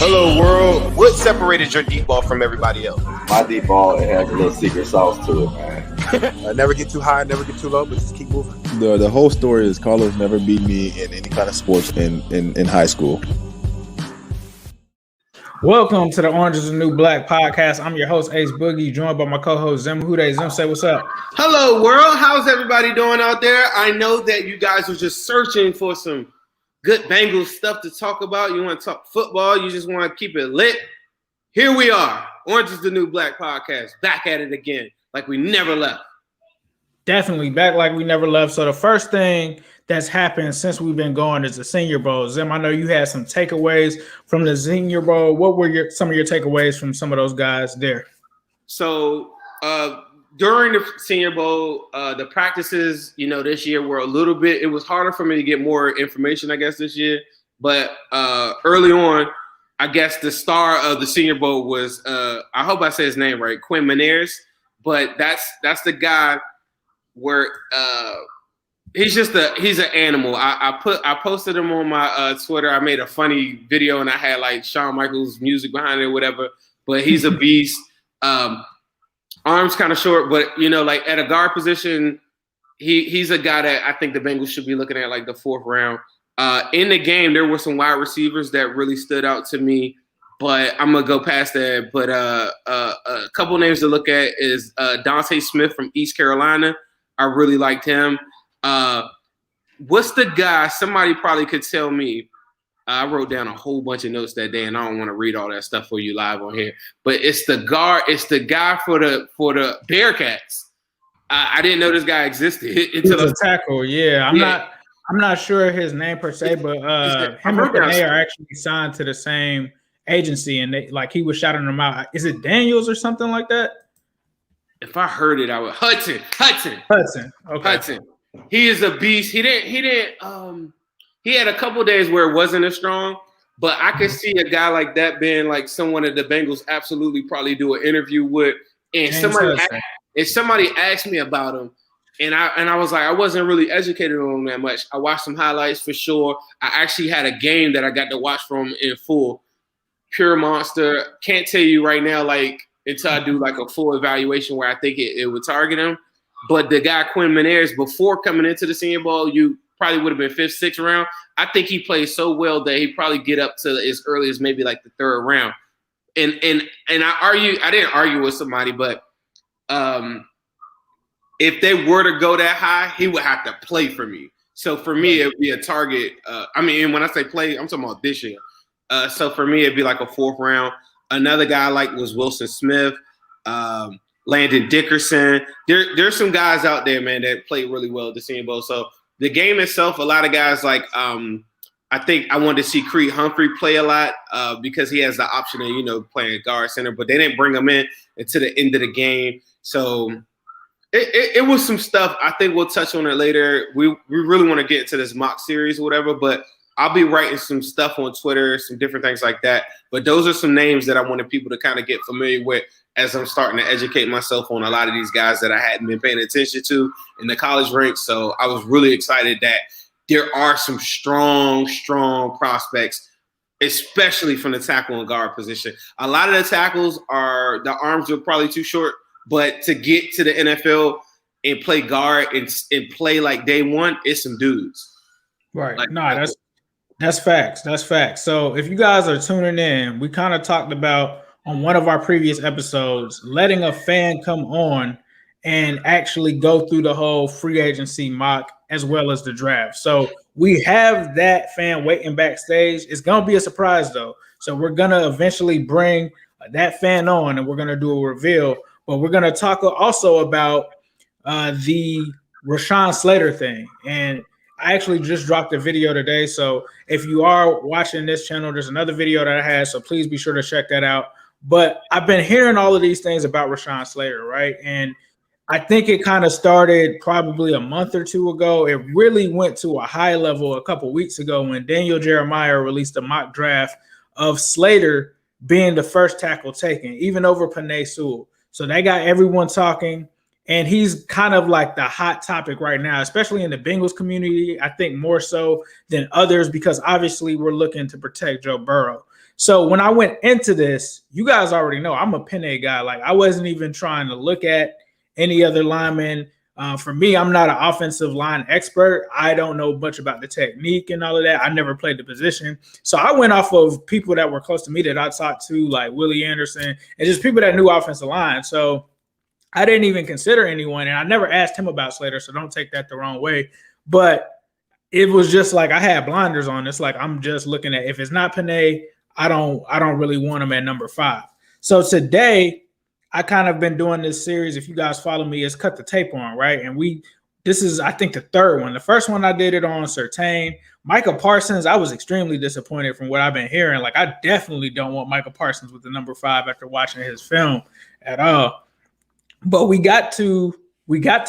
Hello, world. What separated your deep ball from everybody else? My deep ball, it has a little secret sauce to it, man. Never get too high, never get too low, but just keep moving. The whole story is Carlos never beat me in any kind of sports in high school. Welcome to the Orange is the New Black podcast. I'm your host, Ace Boogie, joined by my co-host, Zim Hude. Zim, say what's up. Hello, world. How's everybody doing out there? I know that you guys were just searching for some good Bengals stuff to talk about. You want to talk football. You just want to keep it lit. Here we are. Orange is the New Black podcast. Back at it again, like we never left. Definitely back like we never left. So the first thing that's happened since we've been going is the Senior Bowl. Zim, I know you had some takeaways from the Senior Bowl. What were some of your takeaways from some of those guys there? So during the Senior Bowl, the practices, this year were a little bit – it was harder for me to get more information, I guess, this year. But early on, I guess the star of the Senior Bowl was I hope I say his name right, Quinn Meinerz. But that's the guy where he's an animal. I posted him on my Twitter. I made a funny video and I had like Shawn Michaels music behind it or whatever. But he's a beast. Arms kind of short, but like at a guard position, he's a guy that I think the Bengals should be looking at like the fourth round. In the game, there were some wide receivers that really stood out to me, but I'm gonna go past that. But a couple names to look at is Dante Smith from East Carolina. I really liked him. What's the guy? Somebody probably could tell me. I wrote down a whole bunch of notes that day, and I don't want to read all that stuff for you live on here. But it's the guard. It's the guy for the Bearcats. I didn't know this guy existed until a tackle. Yeah, I'm not sure his name per se, but him and Panay are actually signed to the same agency, and he was shouting them out. Is it Daniels or something like that? If I heard it, I would Hudson. Okay. Hudson. He is a beast. He had a couple days where it wasn't as strong, but I could see a guy like that being like someone that the Bengals absolutely probably do an interview with. And somebody asked me about him, and I was like, I wasn't really educated on him that much. I watched some highlights for sure. I actually had a game that I got to watch from in full. Pure monster. Can't tell you right now, until I do like a full evaluation where I think it would target him. But the guy Quinn Meinerz, before coming into the Senior Bowl, you probably would have been 5th, 6th round. I think he played so well that he'd probably get up to as early as maybe like the 3rd round. And I didn't argue with somebody, but if they were to go that high, he would have to play for me. So for me, it would be a target. And when I say play, I'm talking about this year. So for me, it'd be like a 4th round. Another guy I liked was Wilson Smith, Landon Dickerson. There's some guys out there, man, that played really well at the Senior Bowl. So the game itself, a lot of guys I think I wanted to see Creed Humphrey play a lot because he has the option of, playing guard center, but they didn't bring him in until the end of the game. So it was some stuff. I think we'll touch on it later. We really want to get into this mock series or whatever, but I'll be writing some stuff on Twitter, some different things like that. But those are some names that I wanted people to kind of get familiar with as I'm starting to educate myself on a lot of these guys that I hadn't been paying attention to in the college ranks. So I was really excited that there are some strong prospects, especially from the tackle and guard position. A lot of the tackles the arms are probably too short, but to get to the NFL and play guard and play like day one, it's some dudes. Right. That's facts. That's facts. So if you guys are tuning in, we kind of talked about on one of our previous episodes, letting a fan come on and actually go through the whole free agency mock as well as the draft. So we have that fan waiting backstage. It's going to be a surprise though. So we're going to eventually bring that fan on and we're going to do a reveal, but we're going to talk also about the Rashawn Slater thing. And I actually just dropped a video today. So if you are watching this channel, there's another video that I had. So please be sure to check that out. But I've been hearing all of these things about Rashawn Slater, right? And I think it kind of started probably a month or two ago. It really went to a high level a couple weeks ago when Daniel Jeremiah released a mock draft of Slater being the first tackle taken, even over Panay Sewell. So that got everyone talking. And he's kind of like the hot topic right now, especially in the Bengals community. I think more so than others because obviously we're looking to protect Joe Burrow. So when I went into this, you guys already know I'm a Penei guy. Like I wasn't even trying to look at any other linemen. For me, I'm not an offensive line expert. I don't know much about the technique and all of that. I never played the position. So I went off of people that were close to me that I talked to, like Willie Anderson, and just people that knew offensive line. So I didn't even consider anyone, and I never asked him about Slater, so don't take that the wrong way. But it was just like I had blinders on. It's like I'm just looking at, if it's not Penei, I don't really want him at number 5. So today, I kind of been doing this series. If you guys follow me, is Cut the Tape On, right? And this is, I think, the third one. The first one I did it on Surtain. Micah Parsons, I was extremely disappointed from what I've been hearing. Like, I definitely don't want Micah Parsons with the number 5 after watching his film at all. But we got to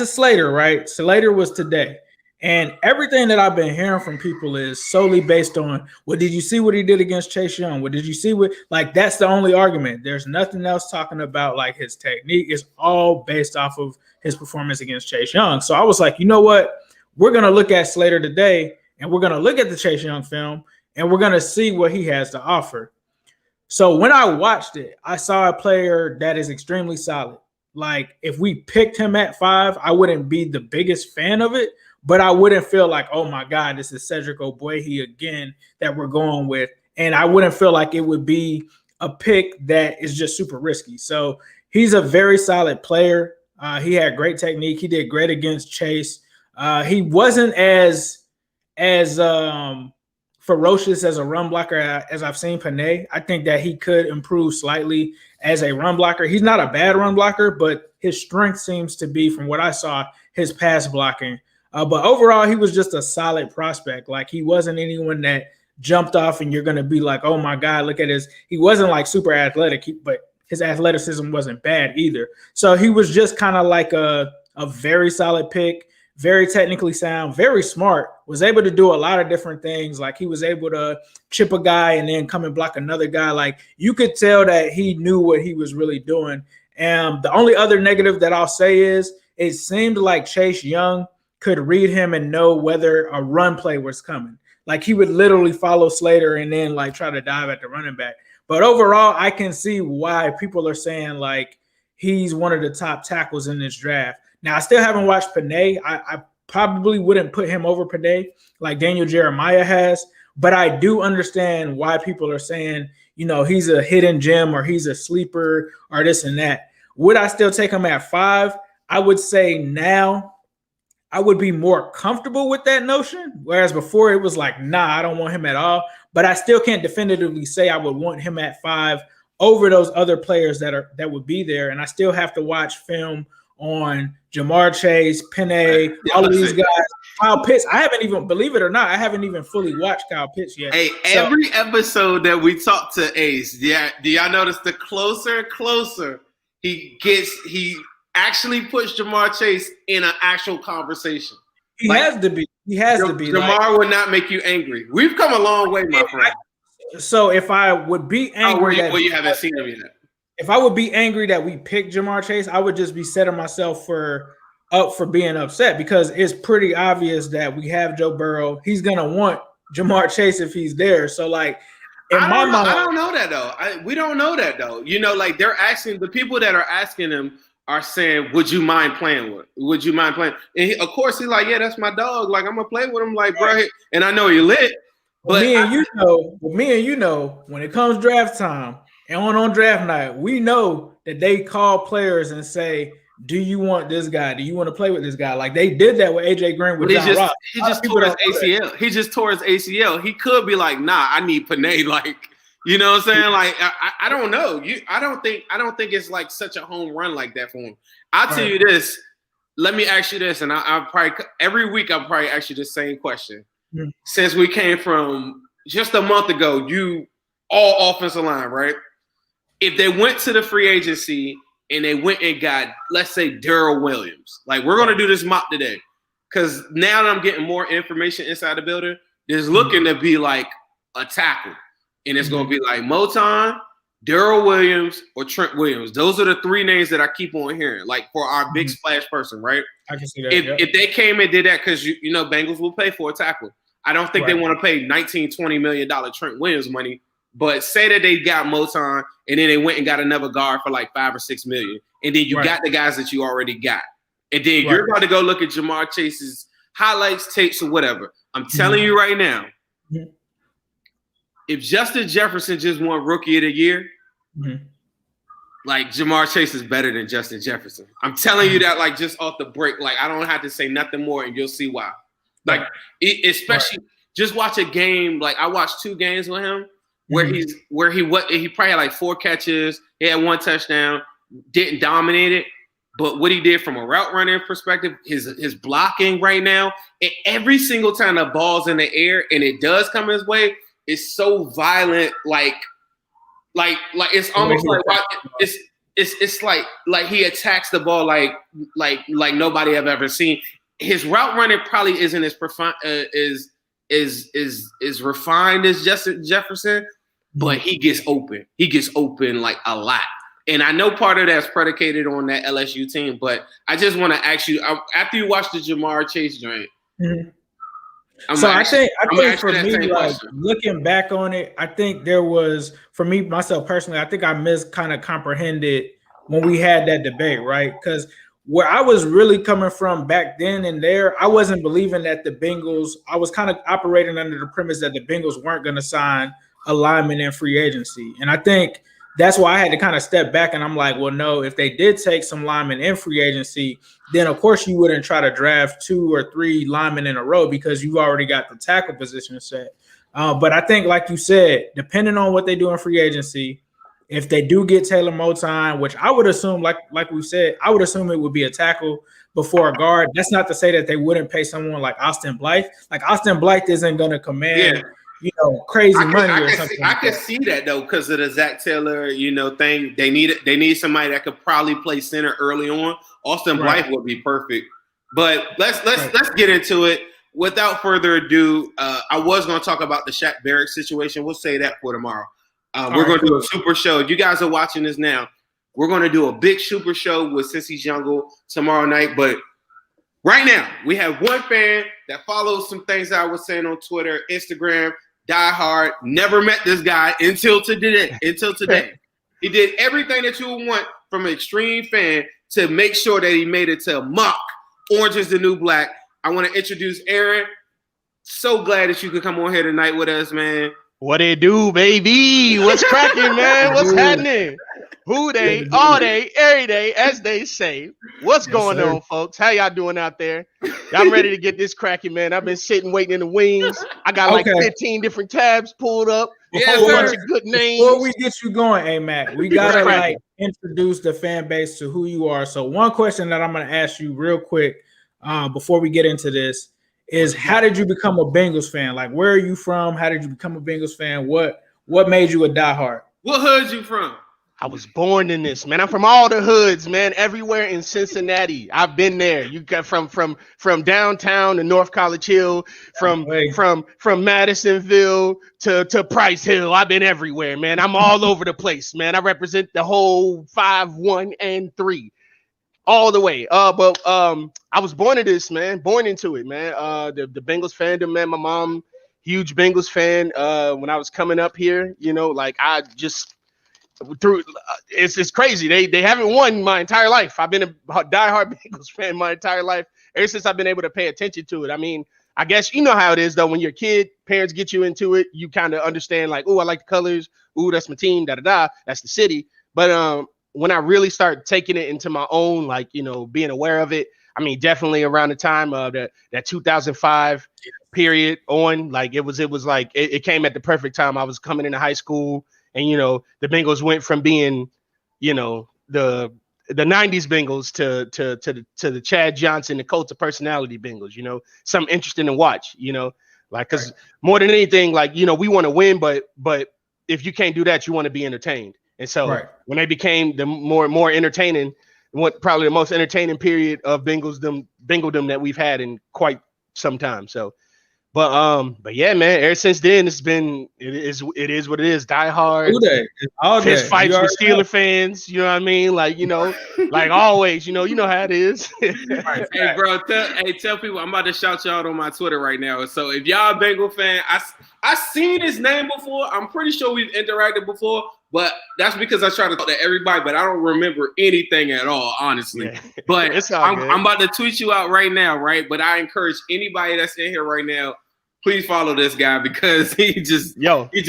Slater, right? Slater was today. And everything that I've been hearing from people is solely based on, well, did you see what he did against Chase Young? What did you see what, like, that's the only argument. There's nothing else talking about like his technique. It's all based off of his performance against Chase Young. So I was like, you know what? We're going to look at Slater today, and we're going to look at the Chase Young film, and we're going to see what he has to offer. So when I watched it, I saw a player that is extremely solid. Like, if we picked him at 5, I wouldn't be the biggest fan of it, but I wouldn't feel like, oh my God, this is Cedric Ogbuehi again that we're going with. And I wouldn't feel like it would be a pick that is just super risky. So he's a very solid player. He had great technique. He did great against Chase. He wasn't as ferocious as a run blocker as I've seen Penei. I think that he could improve slightly as a run blocker. He's not a bad run blocker, but his strength seems to be, from what I saw, his pass blocking. But overall, he was just a solid prospect. Like, he wasn't anyone that jumped off and you're going to be like, oh my God, look at his. He wasn't like super athletic, but his athleticism wasn't bad either. So he was just kind of like a very solid pick, very technically sound, very smart, was able to do a lot of different things. Like, he was able to chip a guy and then come and block another guy. Like, you could tell that he knew what he was really doing. And the only other negative that I'll say is it seemed like Chase Young could read him and know whether a run play was coming. Like, he would literally follow Slater and then like try to dive at the running back. But overall, I can see why people are saying like he's one of the top tackles in this draft. Now, I still haven't watched Penei. I probably wouldn't put him over Penei like Daniel Jeremiah has, but I do understand why people are saying, you know, he's a hidden gem or he's a sleeper or this and that. Would I still take him at 5? I would say now I would be more comfortable with that notion, whereas before it was like, nah, I don't want him at all. But I still can't definitively say I would want him at 5 over those other players that would be there. And I still have to watch film on Jamar Chase, Penei, all of these guys. Kyle Pitts. I haven't even, believe it or not, I haven't even fully watched Kyle Pitts yet. Hey, every episode that we talk to Ace, do y'all notice the closer and closer he gets, he actually puts Jamar Chase in an actual conversation. He has to be. He has to be. Jamar would not make you angry. We've come a long way, my friend. So if I would be angry you haven't seen him yet. If I would be angry that we picked Jamar Chase, I would just be setting myself up for being upset, because it's pretty obvious that we have Joe Burrow. He's gonna want Jamar Chase if he's there. So like, I don't know that though. We don't know that though. You know, like they're asking, the people that are asking him are saying, would you mind playing with? Would you mind playing? And of course, he's like, yeah, that's my dog. Like, I'm gonna play with him, like, bro. And I know he lit. But me and you know, when it comes draft time and on draft night, we know that they call players and say, do you want this guy? Do you want to play with this guy? Like they did that with AJ Green with John Ross. He just tore his ACL. He just tore his ACL. He could be like, nah, I need Penei. Like, you know what I'm saying? Like, I don't know. I don't think it's like such a home run like that for him. I'll tell you this. Let me ask you this, and I'll probably every week I'll probably ask you the same question. Mm-hmm. Since we came from just a month ago, you all offensive line, right? If they went to the free agency and they went and got, let's say, Darrell Williams, like we're gonna do this mock today, because now that I'm getting more information inside the building, there's looking to be like a tackle. And it's going to be like Moton, Darrell Williams, or Trent Williams. Those are the 3 names that I keep on hearing, like for our big splash person, right? I can see that. If they came and did that, because, you know, Bengals will pay for a tackle. I don't think they want to pay $19-20 million Trent Williams money But say that they got Moton and then they went and got another guard for like $5 or $6 million, and then you got the guys that you already got, and then you're about to go look at Jamar Chase's highlights, tapes, or whatever. I'm telling you right now, if Justin Jefferson just won Rookie of the Year, like Jamar Chase is better than Justin Jefferson. I'm telling you that, like, just off the break. Like, I don't have to say nothing more, and you'll see why. Like, especially just watch a game. Like, I watched 2 games with him where he probably had like 4 catches. He had 1 touchdown. Didn't dominate it, but what he did from a route running perspective, his blocking right now, and every single time the ball's in the air and it does come his way, it's so violent. Like it's almost it's like he attacks the ball like nobody have ever seen. His route running probably isn't as refined as Justin Jefferson, but he gets open. He gets open like a lot. And I know part of that's predicated on that LSU team, but I just want to ask you, after you watch the Jamar Chase joint, I think for me, like, looking back on it, I think there was, for me, myself personally, I think I comprehended when we had that debate, right? Because where I was really coming from back then and there, I wasn't believing that the Bengals, I was kind of operating under the premise that the Bengals weren't going to sign a lineman in free agency. And I think that's why I had to kind of step back, and I'm like, well, no, if they did take some linemen in free agency, then of course you wouldn't try to draft 2 or 3 linemen in a row because you've already got the tackle position set. But I think, like you said, depending on what they do in free agency, if they do get Taylor Moton, which I would assume, like we said, I would assume it would be a tackle before a guard. That's not to say that they wouldn't pay someone like Austin Blythe. Like, Austin Blythe isn't going to command crazy money or something. I can see that though, because of the Zach Taylor, thing. They need somebody that could probably play center early on. Austin Blythe would be perfect. But let's get into it. Without further ado, I was going to talk about the Shaq Barrett situation. We'll say that for tomorrow. We're going to do a super show. If you guys are watching this now, we're going to do a big super show with Sissy Jungle tomorrow night. But right now, we have one fan that follows some things I was saying on Twitter, Instagram, diehard. Never met this guy until today. He did everything that you would want from an extreme fan to make sure that he made it to mock Orange is the New Black. I want to introduce Aaron. So glad that you could come on here tonight with us, man. What it do, baby? What's cracking, man? What's happening? Who they, all day, every day, as they say. What's going on, folks? How y'all doing out there? Y'all ready to get this cracking, man? I've been sitting waiting in the wings. I got like 15 different tabs pulled up. A whole bunch of good names. Before we get you going, Matt, we gotta introduce the fan base to who you are. So one question that I'm gonna ask you real quick before we get into this is, how did you become a Bengals fan? Like, where are you from? How did you become a Bengals fan? What made you a diehard? What hood you from? I was born in this, man. I'm from all the hoods, man. Everywhere in Cincinnati, I've been there. You got from downtown to North College Hill, from Madisonville to Price Hill. I've been everywhere, man. I'm all over the place, man. I represent the whole 5, 1, and 3, all the way. But I was born in this, man. Born into it, man. The Bengals fandom, man. My mom, huge Bengals fan. When I was coming up here, like, I just it's crazy. They haven't won my entire life. I've been a diehard Bengals fan my entire life, ever since I've been able to pay attention to it. I mean, I guess you know how it is though. When you're a kid, parents get you into it. You kind of understand, like, oh, I like the colors. Oh, that's my team. That's the city. But when I really start taking it into my own, like, being aware of it, I mean, definitely around the time of that 2005 period on, like, it was like it came at the perfect time. I was coming into high school. And, the Bengals went from being, the 90s Bengals to the Chad Johnson, the cult of personality Bengals, something interesting to watch, like, because more than anything, like, we want to win, but if you can't do that, you want to be entertained. And so when they became the more entertaining, probably the most entertaining period of Bengaldom that we've had in quite some time. So But yeah, man. Ever since then, it is what it is. Die hard. All day. Fist fights with Steeler fans. You know what I mean? Like like always. You know how it is. Hey, bro. Tell people I'm about to shout you out on my Twitter right now. So if y'all a Bengal fan, I seen his name before. I'm pretty sure we've interacted before, but that's because I try to talk to everybody, but I don't remember anything at all, honestly. Yeah. But I'm about to tweet you out right now, right? But I encourage anybody that's in here right now, please follow this guy because he just hey,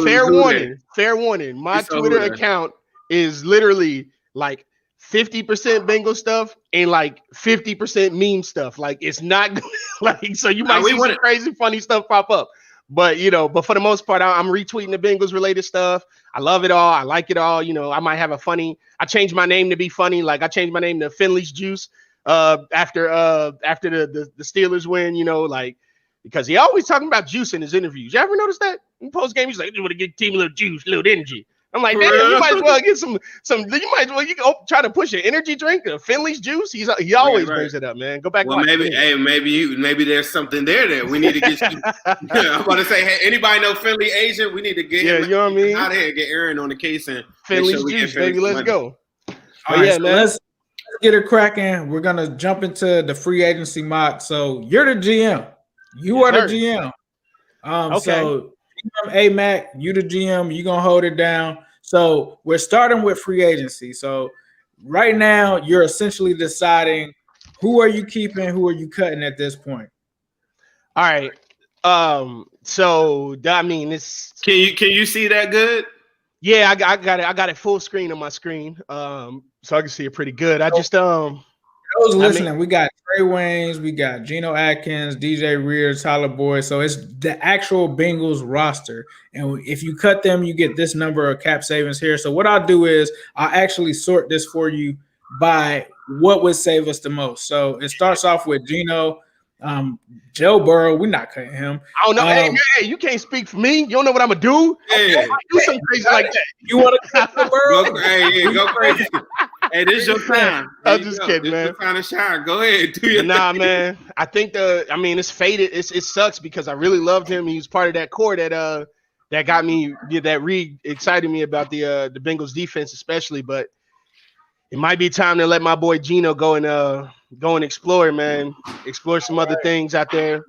fair warning. My Twitter account is literally like 50% Bengal stuff and like 50% meme stuff. Like it's not like so you might see some crazy funny stuff pop up. But but for the most part, I'm retweeting the Bengals related stuff. I love it all. I like it all. I might have I changed my name to be funny. Like I changed my name to Finley's Juice after the Steelers win, like because he always talking about juice in his interviews. You ever notice that? In post game, he's like, "You want to get team a little juice, a little energy." I'm like, damn, you might as well get some. You might as well try to push an energy drink, a Finley's Juice. He always brings it up, man. Go back. Well, maybe there's something there. We need to get you. I'm about to say, hey, anybody know Finley Asian? We need to get him. You know what I mean? Out of here, get Aaron on the case and Finley's Juice, baby. Let's go. All right, man. Let's get it cracking. We're gonna jump into the free agency mock. So you're the GM. You are the GM. Okay. So A-Mac, you the GM. You gonna hold it down. So we're starting with free agency. So right now you're essentially deciding who are you keeping, who are you cutting at this point. All right. So I mean, it's can you see that good? Yeah, I got it. I got it full screen on my screen. So I can see it pretty good. I just those listening, we got Trey Waynes, we got Geno Atkins, DJ Rear, Tyler Boyd. So it's the actual Bengals roster. And if you cut them, you get this number of cap savings here. So what I'll do is I'll actually sort this for you by what would save us the most. So it starts off with Geno. Joe Burrow, we're not cutting him. Oh no, hey, you can't speak for me. You don't know what I'm gonna do. Yeah. Do something crazy like that. You want to cut Burrow? Go crazy. Hey, this is your time. I'm just kidding, man. This time to shine. Go ahead, do your thing. Man. I think it's faded. It sucks because I really loved him. He was part of that core that got me excited me about the Bengals defense, especially. But it might be time to let my boy Geno go and explore, man. Explore some other things out there.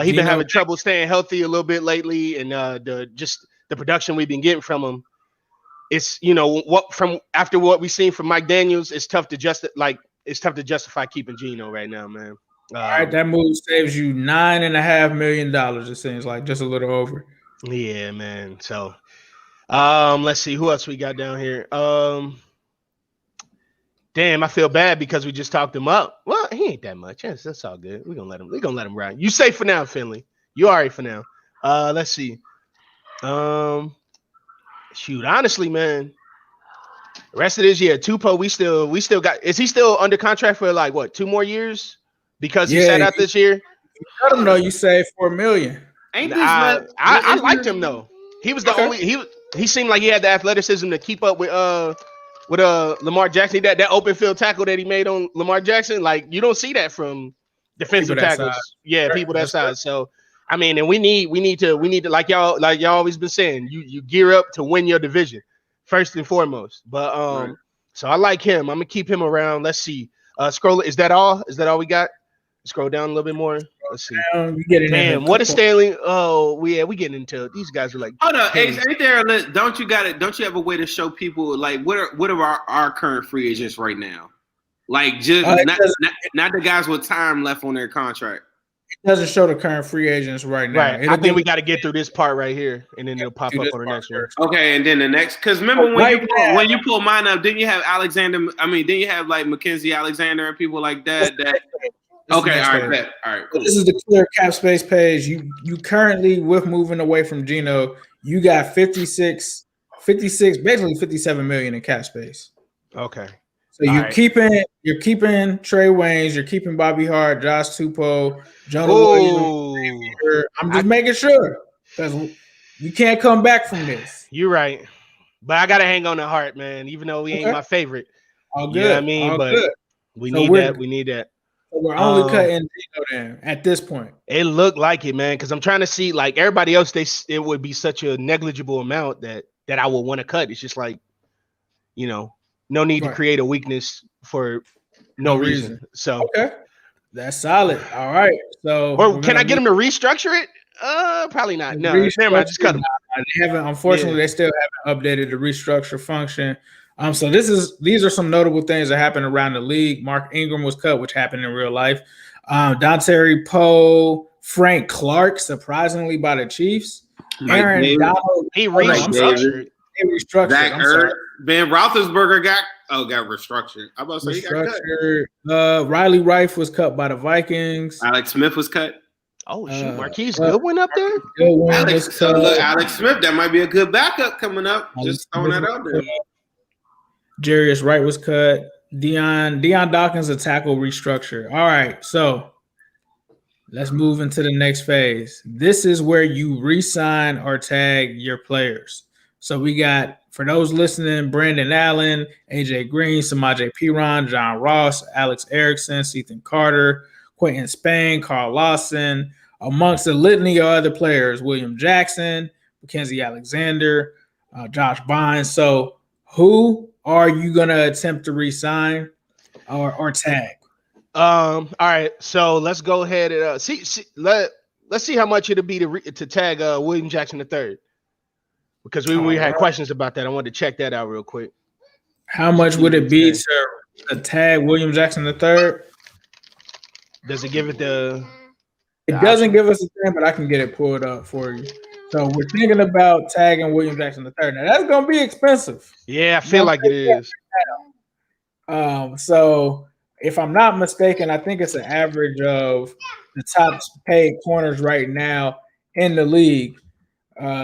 He's been having trouble staying healthy a little bit lately, and the production we've been getting from him. It's after what we've seen from Mike Daniels, it's tough to justify keeping Geno right now, man. All right, that move saves you $9.5 million. It seems like just a little over. Yeah, man. So, let's see who else we got down here. Damn, I feel bad because we just talked him up. Well, he ain't that much. Yes, that's all good. We're gonna let him ride. You safe for now, Finley. You all right for now. Let's see. Shoot, honestly, man. The rest of this year, Tupou, we still got. Is he still under contract for like what, 2 more years? Because he sat out this year. I don't know. You saved $4 million. I liked him though. He was the only. He seemed like he had the athleticism to keep up with Lamar Jackson. That open field tackle that he made on Lamar Jackson, like you don't see that from defensive tackles. Yeah, people that size. So I mean, and we need to like y'all always been saying, you gear up to win your division first and foremost. But so I like him. I'm gonna keep him around. Let's see. Scroll. Is that all? Is that all we got? Scroll down a little bit more. Let's see. Damn, what is Stanley? Oh, we getting into these guys are like. Oh no, ain't there? Don't you have a way to show people like what are our current free agents right now? Like just not the guys with time left on their contract. It doesn't show the current free agents right now. Right. I think we got to get through this part right here, and then it'll pop up on the next one. Okay, and then the next, because remember when you pull mine up, didn't you have Alexander? I mean, didn't you have like Mackenzie Alexander and people like that? Okay, all right. Cool. This is the clear cap space page. You currently, with moving away from Geno, you got 56, basically $57 million in cap space. Okay. So you're keeping Trey Waynes, you're keeping Bobby Hart, Josh Tupou, Jonah Williams. I'm just making sure because you can't come back from this. You're right, but I gotta hang on to Hart, man. Even though he ain't my favorite. All good. You know what I mean? All but good. We need that. So So we're only cutting Geno then at this point. It looked like it, man, because I'm trying to see like everybody else. It would be such a negligible amount that I would want to cut. It's just like, no need to create a weakness for no reason. So okay, that's solid. All right. So, or can I get them to restructure it? Probably not. No, never mind. Just cut them. They haven't. Unfortunately, they still haven't updated the restructure function. So these are some notable things that happened around the league. Mark Ingram was cut, which happened in real life. Dontari Poe, Frank Clark, surprisingly by the Chiefs. Aaron Donald, he restructured. Ben Roethlisberger got restructured. I'm about to say he got cut. Riley Rife was cut by the Vikings. Alex Smith was cut. Oh shoot, Marquise Goodwin up there. Alex Smith, that might be a good backup coming up. Just throwing that out there. Jarius Wright was cut. Deion Dawkins, a tackle restructure. All right, so let's move into the next phase. This is where you re-sign or tag your players. So we got, for those listening, Brandon Allen, AJ Green, Samaje Perine, John Ross, Alex Erickson, Ethan Carter, Quentin Spain, Carl Lawson, amongst a litany of other players, William Jackson, Mackenzie Alexander, Josh Bynes. So who are you going to attempt to re-sign or tag? All right, so let's go ahead and let's see how much it'll be to tag William Jackson III, because we had questions about that. I wanted to check that out real quick. How much would it be to tag William Jackson III? Does it give it the? It doesn't give us a thing, but I can get it pulled up for you. So we're thinking about tagging William Jackson III. Now that's going to be expensive. Yeah, I feel like it is. So if I'm not mistaken, I think it's an average of the top paid corners right now in the league.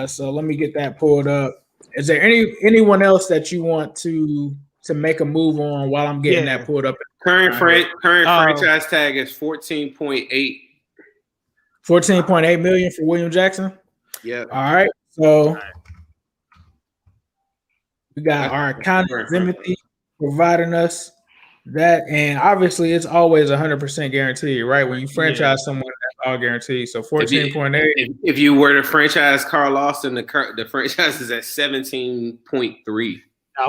So let me get that pulled up. Is there anyone else that you want to make a move on while I'm getting that pulled up? Current franchise tag is 14.8. 14.8 million for William Jackson. Yeah. All right. So we got our accountant Timothy providing us that, and obviously it's always 100% guaranteed, right? When you franchise someone, that's all guaranteed. So 14.8. If you were to franchise Carl Lawson, the franchise is at 17.3.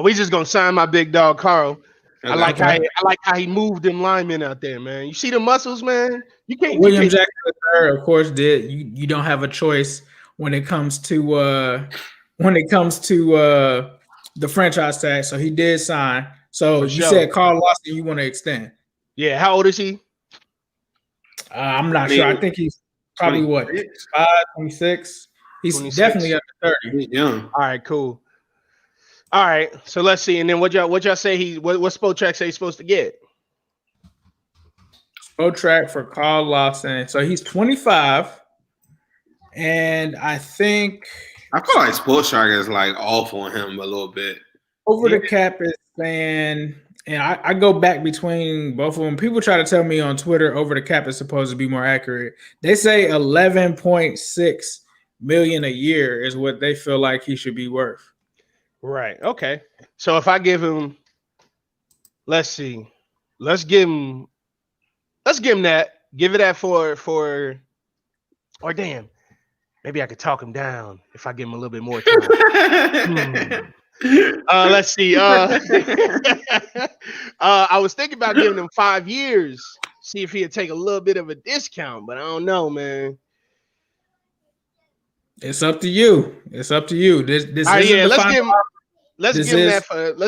We just gonna sign my big dog Carl. Okay. I like how he moved them linemen out there, man. You see the muscles, man. You can't. William Jackson III, of course, did. You don't have a choice when it comes to the franchise tag. So he did sign. So you said Carl Lawson, you want to extend? Yeah. How old is he? I'm not sure. I think he's probably 25, 26. He's 26. Definitely under 30. He's young. All right, cool. All right, so let's see. And then what y'all say what Spotrac say he's supposed to get? Spotrac for Carl Lawson. So he's 25. And I feel like Spotrac is like off on him a little bit. Over the cap is saying, and I go back between both of them. People try to tell me on Twitter over the cap is supposed to be more accurate. They say 11.6 million a year is what they feel like he should be worth. Right. Okay. So if I give him, let's see, let's give him that. Give it that for, or damn, maybe I could talk him down if I give him a little bit more time. Let's see. I was thinking about giving him 5 years, see if he'd take a little bit of a discount, but I don't know, man. It's up to you. It's up to you. This let's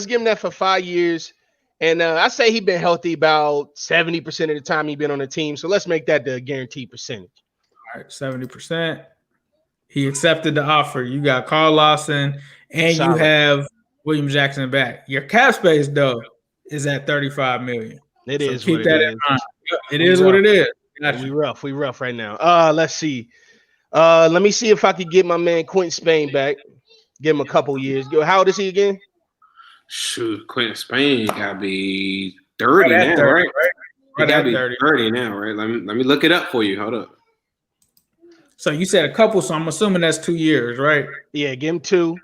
give him that for 5 years. And I say he's been healthy about 70% of the time he's been on the team. So let's make that the guaranteed percentage. All right, 70%. He accepted the offer. You got Carl Lawson and you have William Jackson back. Your cap space, though, is at 35 million. It so is. Keep that in mind. It is what it is. We rough right now. Let's see. Let me see if I could get my man Quentin Spain back. Give him a couple years. How old is he again? Shoot, Quentin Spain gotta be 30 now, 30, right? He gotta be 30 now, right? Let me look it up for you. Hold up. So you said a couple, so I'm assuming that's 2 years, right? Yeah, give him 2.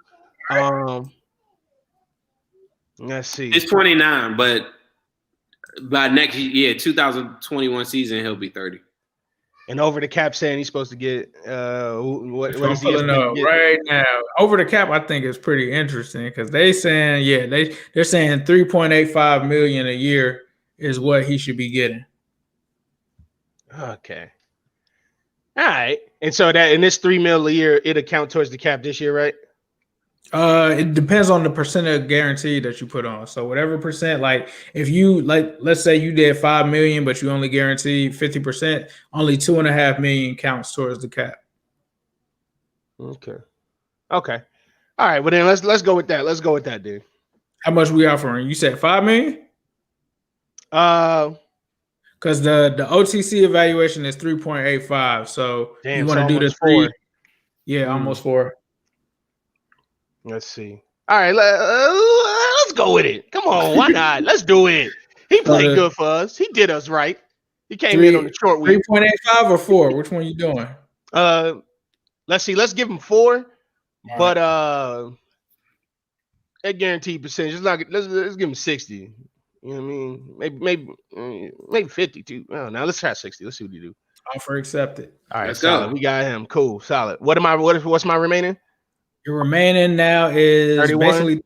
Let's see. It's 29, but By next year, 2021 season, he'll be 30. And over the cap saying he's supposed to get what I'm is he pulling up right now. Over the cap, I think is pretty interesting because they're saying 3.85 million a year is what he should be getting. Okay. All right. And so that in this $3 million a year, it'll count towards the cap this year, right? It depends on the percent of guarantee that you put on. So whatever percent, like if you let's say you did 5 million, but you only guaranteed 50%, only 2.5 million counts towards the cap. Okay. All right. Well then let's go with that. Let's go with that, dude. How much we offering? You said 5 million? Because the OTC evaluation is 3.85. So you want to do the 3? Yeah, almost 4. Let's see. All right, let's go with it. Come on, why not? Let's do it. He played good for us. He did us right. He came in on the short week. 3.85 or 4? Which one you doing? Let's see. Let's give him 4, but that guaranteed percentage. Let's give him 60. You know what I mean? Maybe 52. Oh, now let's try 60. Let's see what he do. Offer accepted. All right, solid. We got him. Cool, solid. What's my remaining? Your remaining now is 31? basically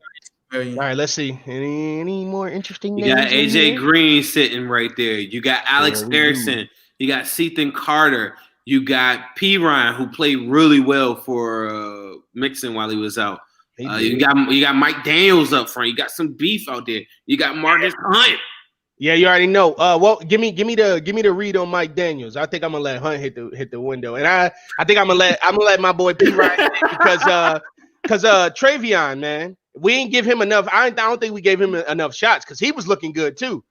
32 million. All right, let's see. Any more interesting You names? got AJ Green sitting right there. You got Alex Erickson. You got Sethan Carter. You got P. Ryan, who played really well for Mixon while he was out. You got Mike Daniels up front. You got some beef out there. You got Marcus Hunt. Yeah, you already know. Well, give me the read on Mike Daniels. I think I'm gonna let Hunt hit the window, and I think I'm gonna let my boy P. Ryan because Travion, man, we ain't give him enough. I don't think we gave him enough shots because he was looking good too.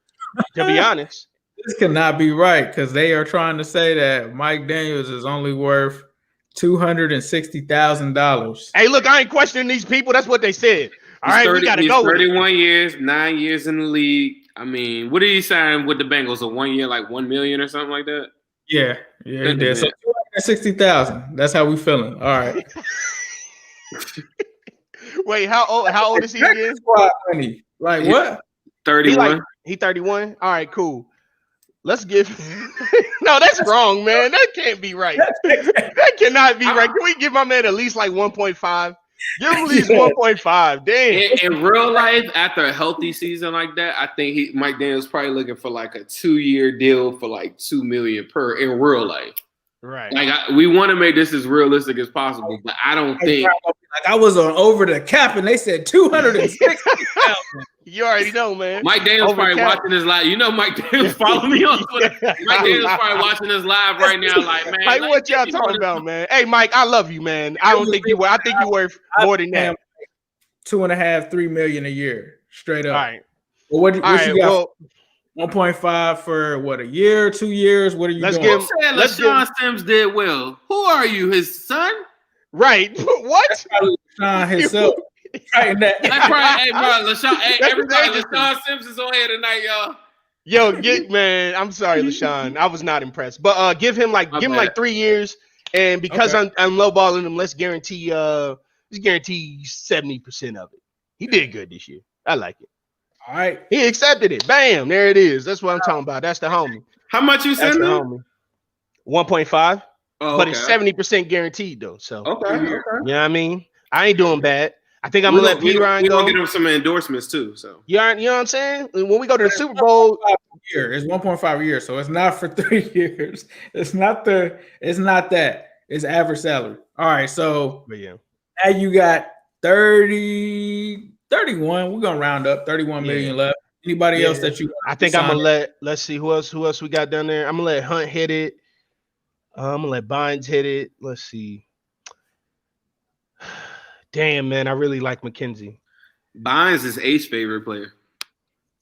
To be honest, this cannot be right because they are trying to say that Mike Daniels is only worth $260,000. Hey, look, I ain't questioning these people. That's what they said. All right, we gotta go. 31 years, 9 years in the league. I mean, what did he sign with the Bengals? A 1 year, like 1 million or something like that? Yeah, he did. So 260,000. That's how we feeling. All right. Wait, how old is he again? Like what? 31. He 31. All right, cool. Let's give. No, that's wrong, man. That can't be right. That cannot be right. Can we give my man at least like 1.5? Give him at least 1.5. Damn. In real life, after a healthy season like that, I think Mike Daniels probably looking for like a 2-year deal for like $2 million per in real life. Right. Like we want to make this as realistic as possible, but I don't think. Like I was on over the cap and they said 260,000. You already know, man. Mike Daniels probably watching this live. You know, Mike Daniels follow me on Twitter. Mike Daniels probably watching this live right now. Like, man, like what y'all talking about, man? Hey, Mike, I love you, man. I think you worth more than that. 2.5, 3 million a year, straight up. All right. Well, what you got? Well, 1.5 for what, a year, 2 years? What are you doing? LaShawn Sims did well. Who are you, his son? Right. What? LaShawn himself. Right. Hey, bro, LaShawn. Hey, everybody, LaShawn Sims is on here tonight, y'all. Yo, man, I'm sorry, LaShawn. I was not impressed. But give him like 3 years, and because I'm lowballing him, let's guarantee 70% of it. He did good this year. I like it. All right. He accepted it. Bam. There it is. That's what I'm talking about. That's the homie. How much you send him? 1.5. But it's 70% guaranteed though. So okay. You know what I mean? I ain't doing bad. I think I'm gonna let P. Ryan go. We're gonna get him some endorsements too. So you know what I'm saying? When we go to the Super Bowl, it's 1.5 a year, so it's not for 3 years. It's not that. It's average salary. All right, so now you got 30, 31. We're gonna round up 31 million left. Anybody else that you? I think I'm gonna let's see who else we got down there. I'm gonna let Hunt hit it. I'm gonna let Bynes hit it. Let's see. Damn, man, I really like McKenzie. Bynes is A's favorite player.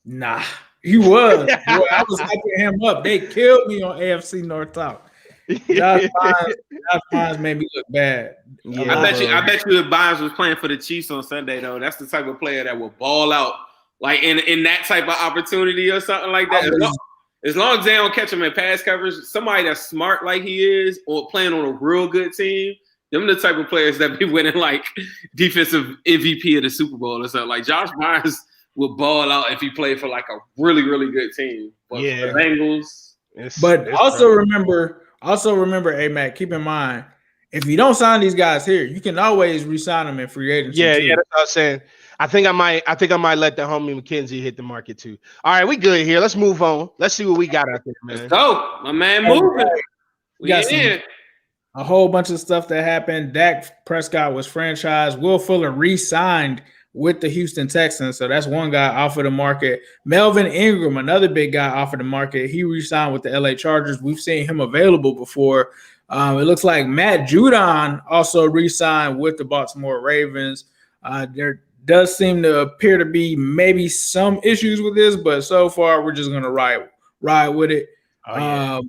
Nah, he was. Boy, I was hyping him up. They killed me on AFC North Talk. Josh Bynes made me look bad. Yeah, I bet you if Bynes was playing for the Chiefs on Sunday, though, that's the type of player that will ball out like in that type of opportunity or something like that. As long as they don't catch him in pass coverage, somebody that's smart like he is or playing on a real good team, them the type of players that be winning like defensive MVP of the Super Bowl or something. Like Josh Bynes would ball out if he played for like a really, really good team. But for the Bengals. But also remember, A-Mac, keep in mind, if you don't sign these guys here, you can always re-sign them in free agency. Yeah, too. yeah, that's what I was saying. I think I might let the homie McKenzie hit the market too. All right, we good here. Let's move on. Let's see what we got out there, man. Let's go. My man moving. We got a whole bunch of stuff that happened. Dak Prescott was franchised. Will Fuller re-signed with the Houston Texans. So that's one guy off of the market. Melvin Ingram, another big guy off of the market. He re-signed with the LA Chargers. We've seen him available before. It looks like Matt Judon also re-signed with the Baltimore Ravens. There does seem to appear to be maybe some issues with this, but so far we're just going to ride with it. Oh, yeah.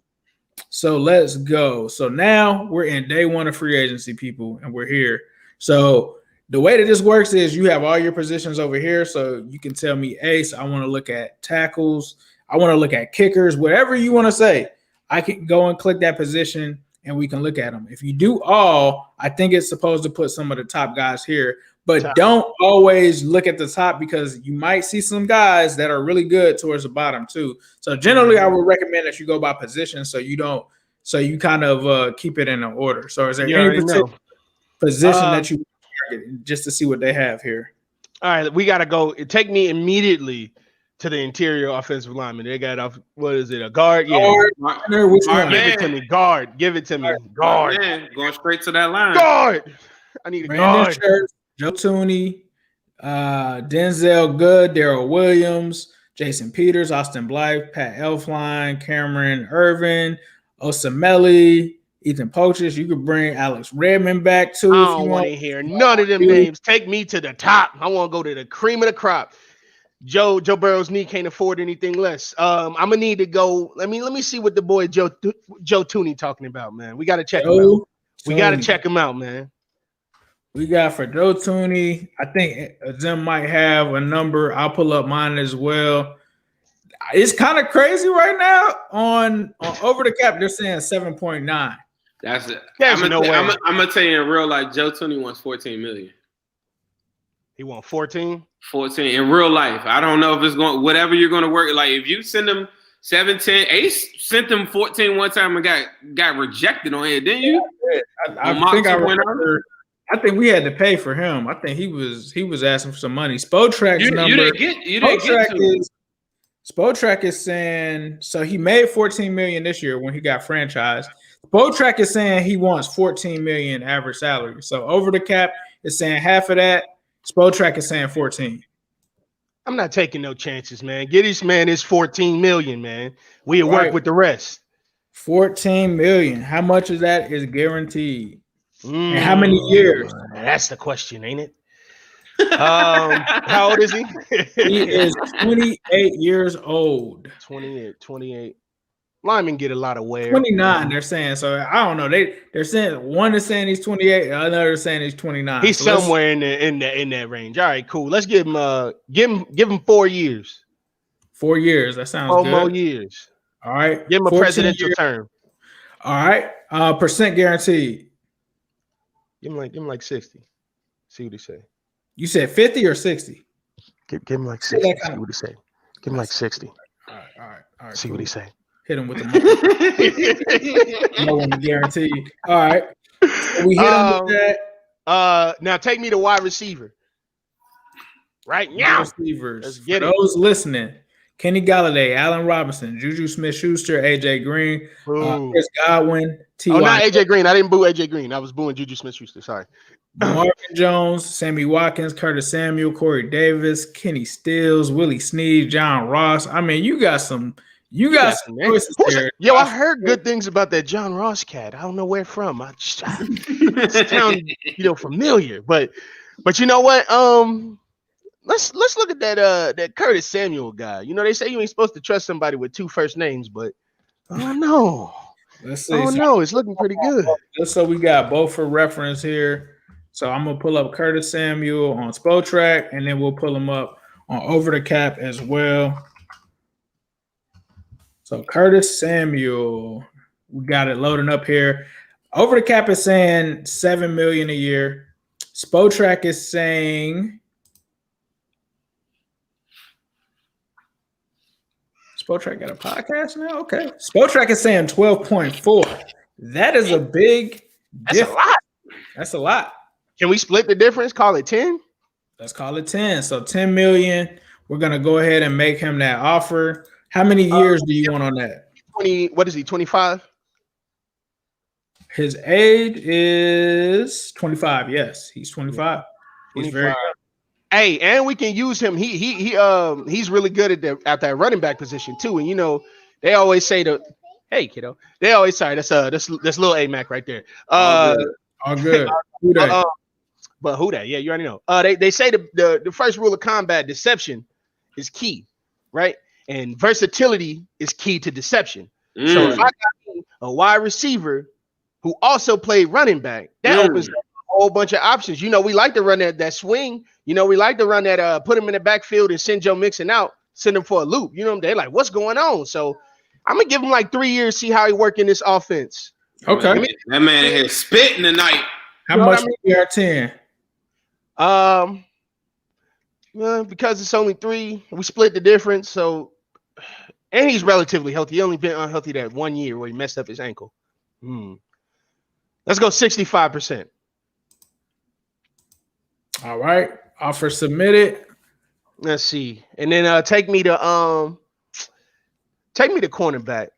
So let's go. So now we're in day one of free agency, people, and we're here. So the way that this works is you have all your positions over here. So you can tell me, Ace, I want to look at tackles. I want to look at kickers, whatever you want to say. I can go and click that position and we can look at them. If you do all, I think it's supposed to put some of the top guys here. But don't always look at the top because you might see some guys that are really good towards the bottom too. So generally, I would recommend that you go by position so you kind of keep it in an order. So is there any particular position that you target just to see what they have here? All right, we got to go. Take me immediately to the interior offensive lineman. They got off. What is it? A guard? Yeah. Which one? Give it to me. Guard. Give it to me. Guard. Man, going straight to that line. Guard. I need a guard. Church, Joe Tooney, Denzel Good, Darrell Williams, Jason Peters, Austin Blythe, Pat Elfline, Cameron Irvin, Osamele, Ethan Poaches. You could bring Alex Redmond back too. I don't want to hear none of them names. Take me to the top. I want to go to the cream of the crop. Joe Burrow's knee can't afford anything less. I'm gonna need to go. Let me see what the boy Joe Tooney talking about, man. We gotta check him out. We gotta check him out, man. We got for Joe Tooney. I think Zim might have a number. I'll pull up mine as well. It's kind of crazy right now on over the cap. They're saying 7.9. That's it. I'm gonna tell you in real life, Joe Tooney wants $14 million. He want 14? 14 in real life. I don't know if it's going whatever you're going to work. Like if you send them 7-10, Ace sent them 14 one time and got rejected on it, didn't you? I think we had to pay for him. I think he was asking for some money. Spotrac's number. Spotrac is saying so he made $14 million this year when he got franchised. Spotrac is saying he wants $14 million average salary. So over the cap is saying half of that. Spotrac is saying 14. I'm not taking no chances, man. Get this man his 14 million, man. We'll work with the rest. 14 million. How much of that is guaranteed? And how many years? That's the question, ain't it? How old is he? He is 28 years old. 28. Linemen get a lot of wear. 29, they're saying. So I don't know. They're saying one is saying he's 28, the other is saying he's 29. He's somewhere in that range. All right, cool. Let's give him 4 years. 4 years. That sounds good. 4 more years. All right. Give him a presidential term. All right. Percent guaranteed. Give him like 60. See what he say. You said 50 or 60? Give him like 60. See what he say. Give him like 60. All right. See what he say. Hit him with the money. No one guaranteed. All right. So we hit him with that. Now take me to wide receiver. Right now. Receivers. Let's get those listening. Kenny Galladay, Allen Robinson, Juju Smith-Schuster, AJ Green, Chris Godwin, T.Y. Oh, not AJ Green. I didn't boo AJ Green. I was booing Juju Smith-Schuster. Sorry. Marvin Jones, Sammy Watkins, Curtis Samuel, Corey Davis, Kenny Stills, Willie Snead, John Ross. I mean, you got some choices there. Yo, I heard good things about that John Ross cat. I don't know where from. It sounds familiar, but you know what? Let's look at that Curtis Samuel guy. You know, they say you ain't supposed to trust somebody with 2 first names, but I don't know. Let's see. It's looking pretty good. Just so we got both for reference here. So I'm gonna pull up Curtis Samuel on Spotrac, and then we'll pull him up on Over the Cap as well. So Curtis Samuel, we got it loading up here. Over the Cap is saying $7 million a year. Spotrac is saying Spotrac got a podcast now? Okay. Spotrac is saying 12.4. That is a big That's a lot. That's a lot. Can we split the difference? Call it 10? Let's call it 10. So 10 million. We're gonna go ahead and make him that offer. How many years do you want on that? 20. What is he? 25? His age is 25. Yes, he's 25. He's 25. very young. Hey, and we can use him. He's really good at that running back position too. And you know, they always say hey kiddo. They always that's little A Mac right there. All good. Who that? But who that? Yeah, you already know. They say the first rule of combat, deception, is key, right? And versatility is key to deception. So if I got a wide receiver who also played running back, that opens up a whole bunch of options. You know, we like to run that swing. You know, we like to run that put him in the backfield and send Joe Mixon out, send him for a loop. You know, they're like, what's going on? So I'm gonna give him like 3 years, see how he work in this offense. Okay. That man here spitting tonight. How much we are 10? Well, because it's only 3, we split the difference. So, and he's relatively healthy. He only been unhealthy that 1 year where he messed up his ankle. Let's go 65%. All right. Offer submitted. Let's see. And then take me to cornerback.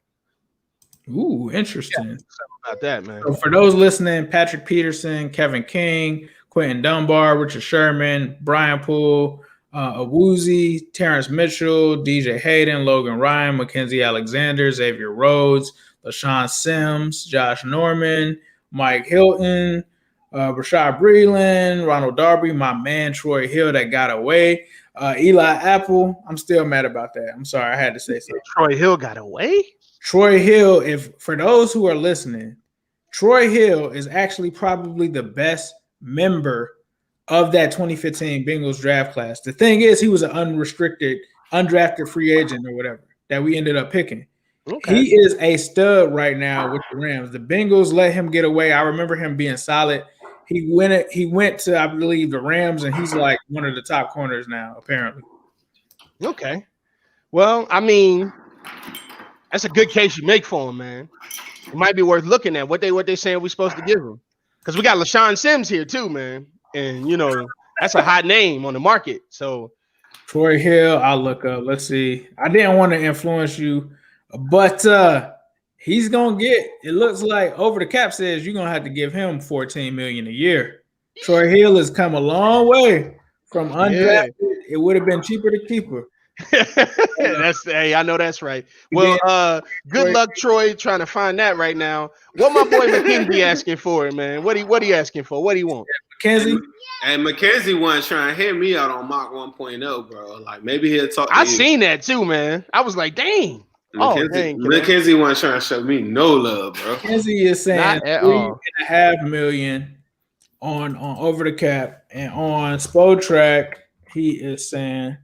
Ooh, interesting. Yeah, about that, man. So for those listening, Patrick Peterson, Kevin King, Quentin Dunbar, Richard Sherman, Brian Poole, Awuzie, Terrence Mitchell, DJ Hayden, Logan Ryan, Mackenzie Alexander, Xavier Rhodes, LaShawn Sims, Josh Norman, Mike Hilton, Rashad Breeland, Ronald Darby, my man Troy Hill that got away, Eli Apple. I'm still mad about that. I'm sorry, I had to say something. Troy Hill got away? Troy Hill, if for those who are listening, Troy Hill is actually probably the best member of that 2015 Bengals draft class. The thing is, he was an unrestricted, undrafted free agent or whatever that we ended up picking. Okay. He is a stud right now with the Rams. The Bengals let him get away. I remember him being solid. He went to, I believe, the Rams, and he's like one of the top corners now, apparently. Okay. Well, I mean, that's a good case you make for him, man. It might be worth looking at what they saying we're supposed to give him. Because we got LaShawn Sims here too, man. And, you know, that's a hot name on the market. So Troy Hill, I'll look up. Let's see. I didn't want to influence you, but he's going to get, it looks like over the cap says you're going to have to give him $14 million a year. Troy Hill has come a long way from undrafted. Yeah. It would have been cheaper to keep her. Hey, I know that's right. Well, good luck, Troy, trying to find that right now. What my boy McKenzie asking for, man? What he asking for? What he want? McKenzie? And McKenzie wasn't trying to hear me out on Mach 1.0, bro. Like maybe he'll talk to I you. Seen that too, man. I was like, dang. McKenzie wasn't trying to show me no love, bro. McKenzie is saying $3.5 million on over the cap, and on Spotrac, he is saying.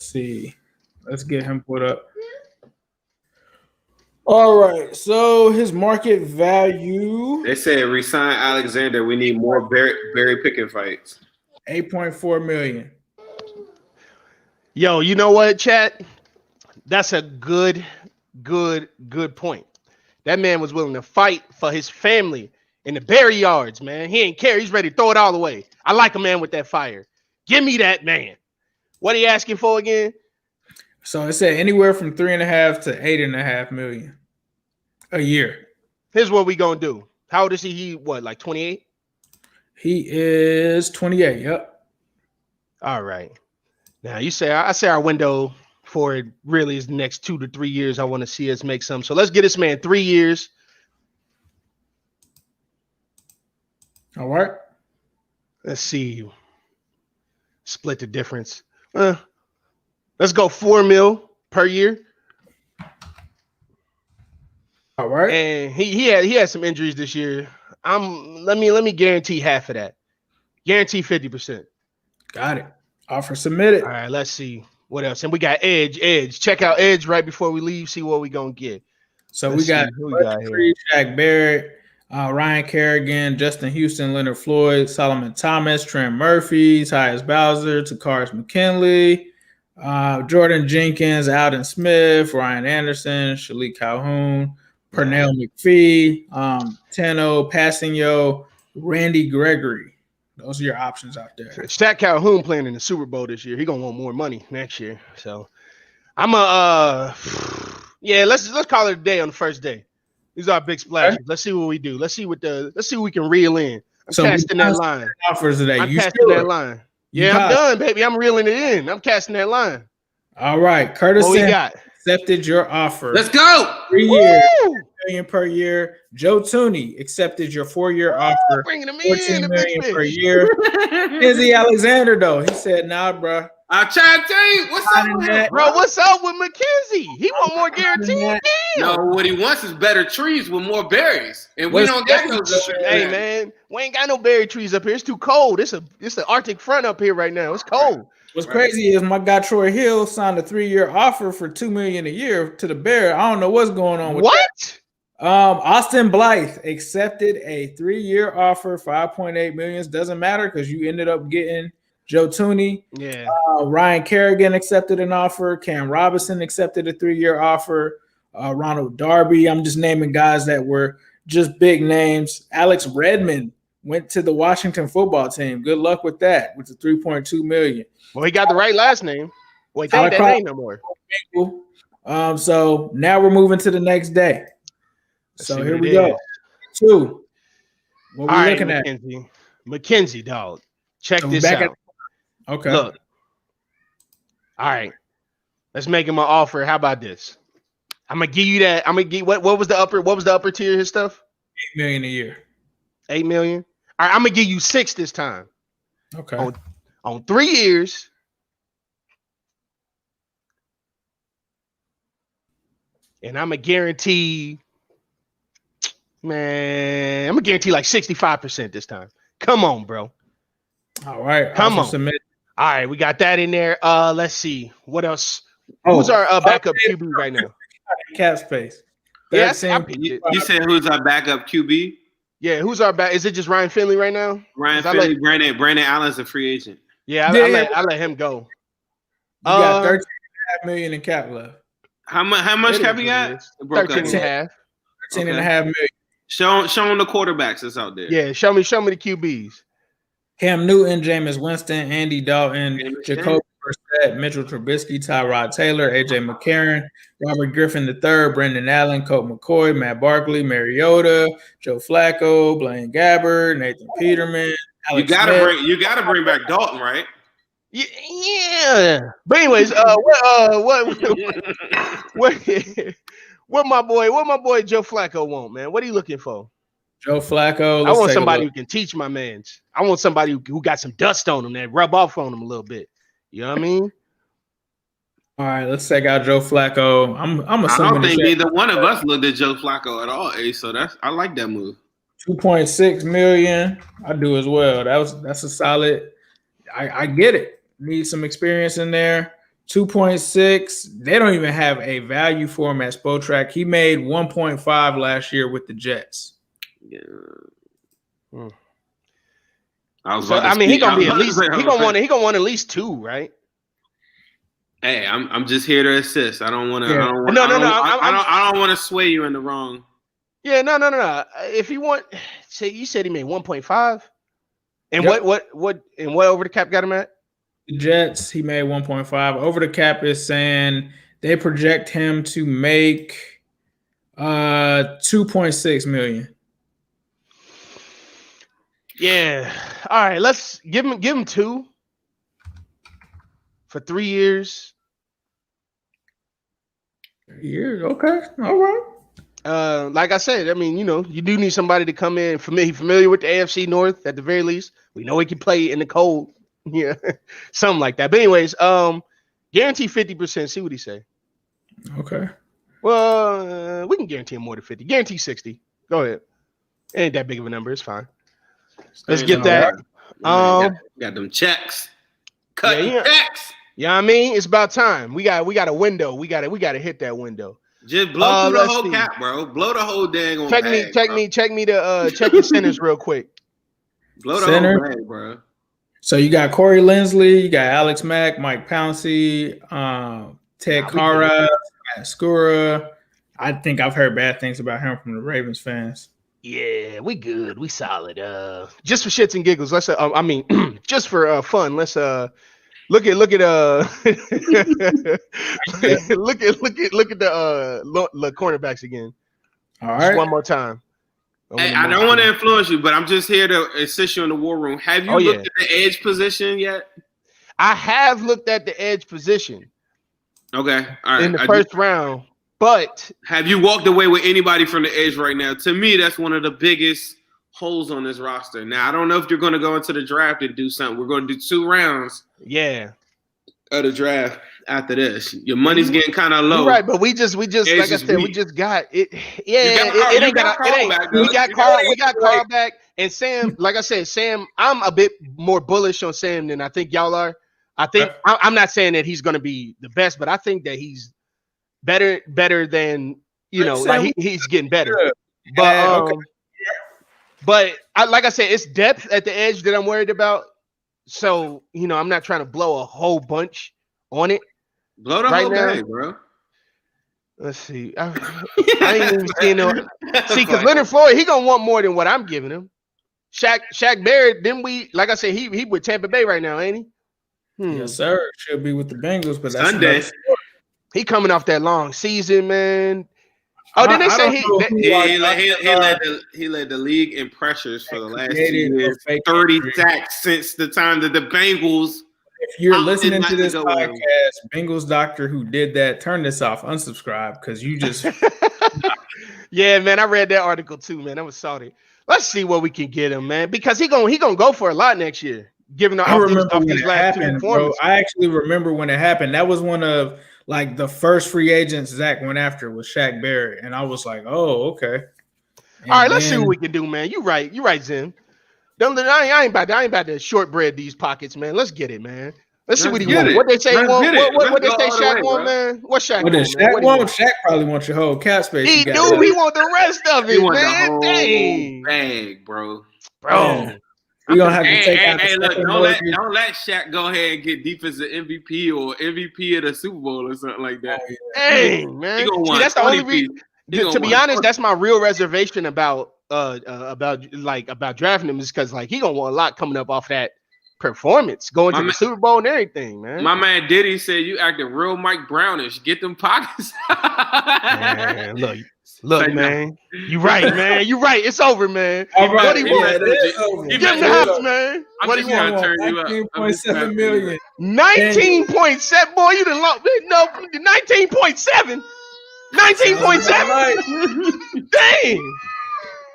See, let's get him put up. All right, so his market value. They said resign Alexander. We need more Barry Pickett fights. $8.4 million. Yo, you know what, chat? That's a good point. That man was willing to fight for his family in the Barry yards, man. He ain't care. He's ready to throw it all away. I like a man with that fire. Give me that man. What are you asking for again? So it said anywhere from 3.5 to 8.5 million a year. Here's what we gonna do. How old is he? He what, like 28? He is 28. Yep. All right. Now I say our window for it really is the next 2 to 3 years. I want to see us make some. So let's get this man 3 years. All right. Let's see. Split the difference. Let's go $4 million per year. All right. And he had some injuries this year. Let me guarantee half of that. Guarantee 50%. Got it. Offer submitted. All right, let's see what else. And we got Edge. Check out Edge right before we leave. See what we gonna get. So we got here. Shaq Barrett, Ryan Kerrigan, Justin Houston, Leonard Floyd, Solomon Thomas, Trent Murphy, Tyus Bowser, Takaris McKinley, Jordan Jenkins, Alden Smith, Ryan Anderson, Shalik Calhoun, Pernell McPhee, Tano Passigno, Randy Gregory. Those are your options out there. Stat Calhoun playing in the Super Bowl this year. He gonna want more money next year. So I'm let's call it a day on the first day. These are big splashes. Okay. Let's see what we do. Let's see what we can reel in. I'm casting that line. Offers today. I'm casting that line. Yeah, I'm done, baby. I'm reeling it in. I'm casting that line. All right, Curtis. What we got? Accepted your offer. Let's go. 3 years, $1 million per year. Joe Tooney accepted your 4-year offer. Bringing him $14 million per year. Izzy Alexander, though, he said, "Nah, bro. I'll try to tell you what's up with that, bro. What's up with McKenzie? He want more guaranteed. No, what he wants is better trees with more berries, and we don't get those. Hey, man, we ain't got no berry trees up here. It's too cold. It's an Arctic front up here right now. It's cold. What's crazy is my guy Troy Hill signed a 3-year offer for $2 million a year to the Bears. I don't know what's going on with what. That. Austin Blythe accepted a 3-year offer, $5.8 million. Doesn't matter because you ended up getting Joe Tooney. Yeah. Ryan Kerrigan accepted an offer. Cam Robinson accepted a 3-year offer. Ronald Darby. I'm just naming guys that were just big names. Alex Redmond went to the Washington football team. Good luck with that, with the $3.2 million. Well, he got the right last name. Wait, ain't that name no more. So now we're moving to the next day. So here we go. 2. What are we looking at? McKenzie, dog. Check this out. Okay. Look. All right. Let's make him an offer. How about this? I'm gonna give you that. I'm gonna give what was the upper tier of his stuff? $8 million a year. $8 million. All right, I'm gonna give you 6 this time. Okay. On 3 years. And I'm gonna guarantee, man, I'm gonna guarantee like 65% this time. Come on, bro. All right. Come on. Submit. All right, we got that in there. Let's see. What else? Who's our backup QB right now? Cap space. Yes. You said who's our backup QB? Yeah, who's our back? Is it just Ryan Finley right now? Ryan Finley, Brandon Allen's a free agent. Yeah, I let him go. You got $13.5 million in cap left. How much have you got? 13.5. $13.5 million. Show them the quarterbacks that's out there. Yeah, show me the QBs. Cam Newton, Jameis Winston, Andy Dalton, Jacoby Brissett, Mitchell Trubisky, Tyrod Taylor, AJ McCarron, Robert Griffin III, Brendan Allen, Colt McCoy, Matt Barkley, Mariota, Joe Flacco, Blaine Gabbert, Nathan Peterman. Alex Smith. You gotta bring back Dalton, right? Yeah. But anyways, what my boy Joe Flacco want, man? What are you looking for? Joe Flacco. I want somebody who can teach my mans. I want somebody who got some dust on him that rub off on him a little bit. You know what I mean? All right, let's check out Joe Flacco. I'm assuming. I don't think neither one of us looked at Joe Flacco at all, Ace. So I like that move. $2.6 million. I do as well. That's a solid. I get it. Need some experience in there. 2.6. They don't even have a value for him at Spotrac. He made 1.5 last year with the Jets. Yeah. He gonna be at least. He gonna want at least 2, right? Hey, I'm just here to assist. I don't want to. Yeah. I don't want to sway you in the wrong. Yeah, no. If you want, say you said he made 1.5, and yep. what over the cap got him at? The Jets, he made 1.5. Over the cap is saying they project him to make 2.6 million. Yeah. All right. Let's give him 2 for 3 years. 3 years. Okay. All right. Like I said, I mean, you do need somebody to come in familiar with the AFC North at the very least. We know he can play in the cold. Yeah. Something like that. But anyways, guarantee 50%. See what he say. Okay. Well, we can guarantee him more than 50. Guarantee 60. Go ahead. Ain't that big of a number. It's fine. Let's get that. Got them checks. Cut checks. You know what I mean? It's about time. We got a window. We got to hit that window. Just blow through the whole cap, bro. Blow the whole dang on check me the check your centers real quick. Blow the whole bag, bro. So you got Corey Linsley, you got Alex Mack, Mike Pouncey, Ted Karras, Matt Skura. I think I've heard bad things about him from the Ravens fans. Yeah, we good. We solid. Just for shits and giggles, let's just for fun, let's look at look at the cornerbacks again. All right. Just one more time. Hey, I don't want to influence you, but I'm just here to assist you in the war room. Have you looked at the edge position yet? I have looked at the edge position. Okay. All right. In the first round. But have you walked away with anybody from the edge right now? To me, that's one of the biggest holes on this roster. Now, I don't know if you're going to go into the draft and do something. We're going to do 2 rounds. Yeah. Of the draft after this. Your money's getting kind of low. You're right, but we just like I said, we just got it. Yeah, it ain't. We got Carl back, and Sam. Like I said, Sam. I'm a bit more bullish on Sam than I think y'all are. I think I'm not saying that he's going to be the best, but I think that he's better than like he's getting better. But but like I said, it's depth at the edge that I'm worried about. So I'm not trying to blow a whole bunch on it. Blow the whole game, bro. Let's see. I ain't even seen no. See, because Leonard Floyd, he gonna want more than what I'm giving him. Shaq Barrett, then we, like I said, he with Tampa Bay right now, ain't he? Yes, sir. Should be with the Bengals, but that's Sunday. He coming off that long season, man. Oh, didn't they say he led the league in pressures for the last 2 years. 30 sacks since the time that the Bengals. If you're listening to this podcast, Bengals doctor who did that, turn this off, unsubscribe, because you just. Yeah, man, I read that article too, man. That was salty. Let's see what we can get him, man, because he gonna go for a lot next year. Given I remember when it happened, bro. I actually remember when it happened. That was one of like the first free agents Zach went after was Shaq Barrett, and I was like, oh, okay. And all right, let's see what we can do, man. You right, Zim. I ain't about to shortbread these pockets, man. Let's get it, man. Let's see what he wants. What they say want? What they say Shaq want, man? What Shaq want? Shaq want? Shaq probably wants your whole cap space. He do. He want the rest of it, he want man. The whole Dang, bag, bro. We gonna have to take out. Hey, look, don't let Shaq go ahead and get defensive MVP or MVP of the Super Bowl or something like that. Dang, man. See, that's the only reason. To be honest, that's my real reservation about drafting him is because like he gonna want a lot coming up off that performance going to the Super Bowl and everything, man. My man Diddy said you acting real Mike Brownish. Get them pockets. Man, look, man. You right, man. You right. It's over, man. All right. What do you want? Give him the house, man. What do you want? $19.7 million. 19.7, boy. You done lost. No, 19.7. 19.7. Dang.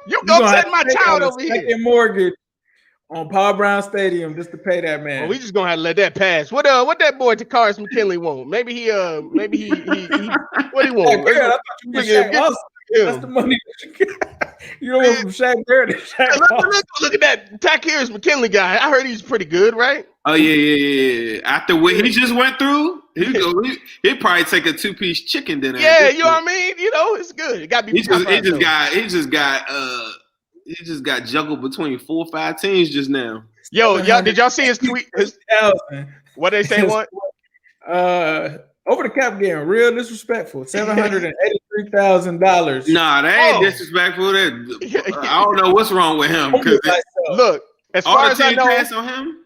You upset my child over here. Mortgage on Paul Brown Stadium just to pay that man. Well, we just gonna have to let that pass. What that boy Takaris McKinley want? Maybe he what do he want? I thought you that's the money that you get. You don't want from Shaq Barrett to Shaq. Look at that Takaris McKinley guy. I heard he's pretty good, right? Oh yeah. After what he just went through, he'd probably take a 2-piece chicken dinner. Yeah, you know what I mean? It's good. It gotta be. He just got juggled between 4 or 5 teams just now. Yo, did y'all see his tweet? What they say? What? Over the cap getting real disrespectful. $783,000. Nah, that ain't disrespectful. I don't know what's wrong with him. Look, as far as I know, on him.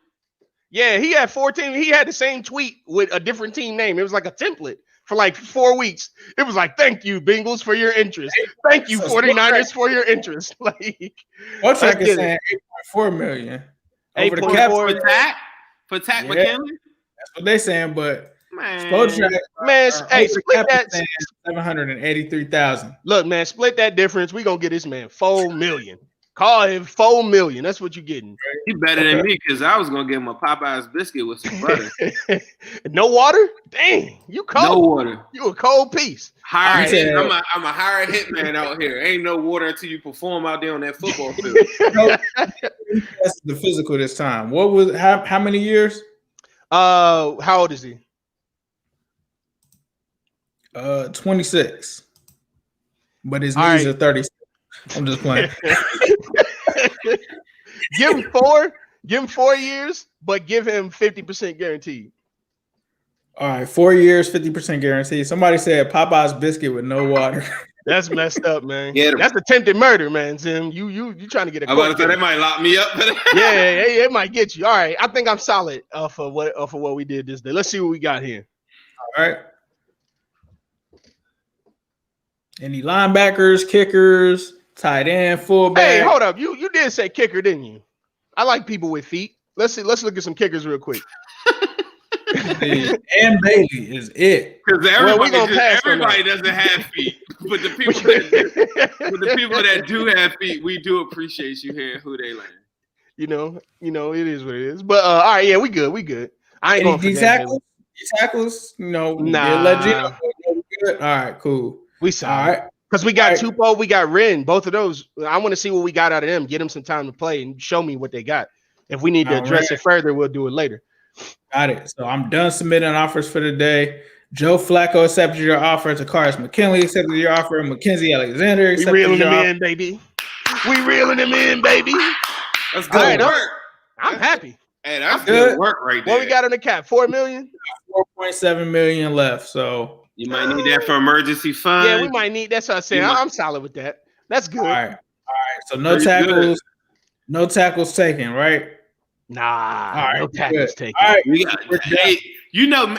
Yeah, he had 14. He had the same tweet with a different team name. It was like a template for like 4 weeks. It was like, "Thank you, Bengals, for your interest. Thank you, 49ers, for your interest." Like, what's that saying? $8.4 million. Over the cap for Tack McKinley. That's what they saying, but. Man, split that $783,000. Look, man, split that difference. We gonna get this man $4 million. Call him $4 million. That's what you're getting. He better than me because I was gonna give him a Popeye's biscuit with some butter. No water? Dang, you cold. No water. You a cold piece. I'm a hired hitman out here. Ain't no water until you perform out there on that football field. That's the physical this time. What was how many years? How old is he? 26, but his knees are 36. I'm just playing. Give him 4. Give him 4 years, but give him 50% guaranteed. All right, 4 years, 50% guarantee. Somebody said Popeye's biscuit with no water. That's messed up, man. Yeah, That's attempted murder, man. Zim, you trying to get a I court was they case. might lock me up. Yeah, it might get you. All right, I think I'm solid for what we did this day. Let's see what we got here. All right. Any linebackers, kickers, tight end, fullback? Hey, hold up. You did say kicker, didn't you? I like people with feet. Let's see. Let's look at some kickers real quick. And Bailey is it. Because everybody doesn't have feet. But the people that do have feet, we do appreciate you hearing who they land. You know, it is what it is. But all right, yeah, we good. I ain't going for that. Tackles, Nah. Let you know. Good. All right, cool. We saw. All right. Because we got Tupou, we got Ren. Both of those. I want to see what we got out of them. Get them some time to play and show me what they got. If we need to address it further, we'll do it later. Got it. So I'm done submitting offers for the day. Joe Flacco accepted your offer. Takaris McKinley accepted your offer. Mackenzie Alexander accepted We reeling your him offer. in, baby. We reeling him in, baby. That's good work. I'm happy. Hey, that's good work right there. What we got on the cap? 4 million? 4.7 million left. So you might need that for emergency fund. Yeah, we might need. That's what I said. I'm solid with that. That's good. All right. So no tackles. No tackles taken, right? Nah, no tackles taken. All right.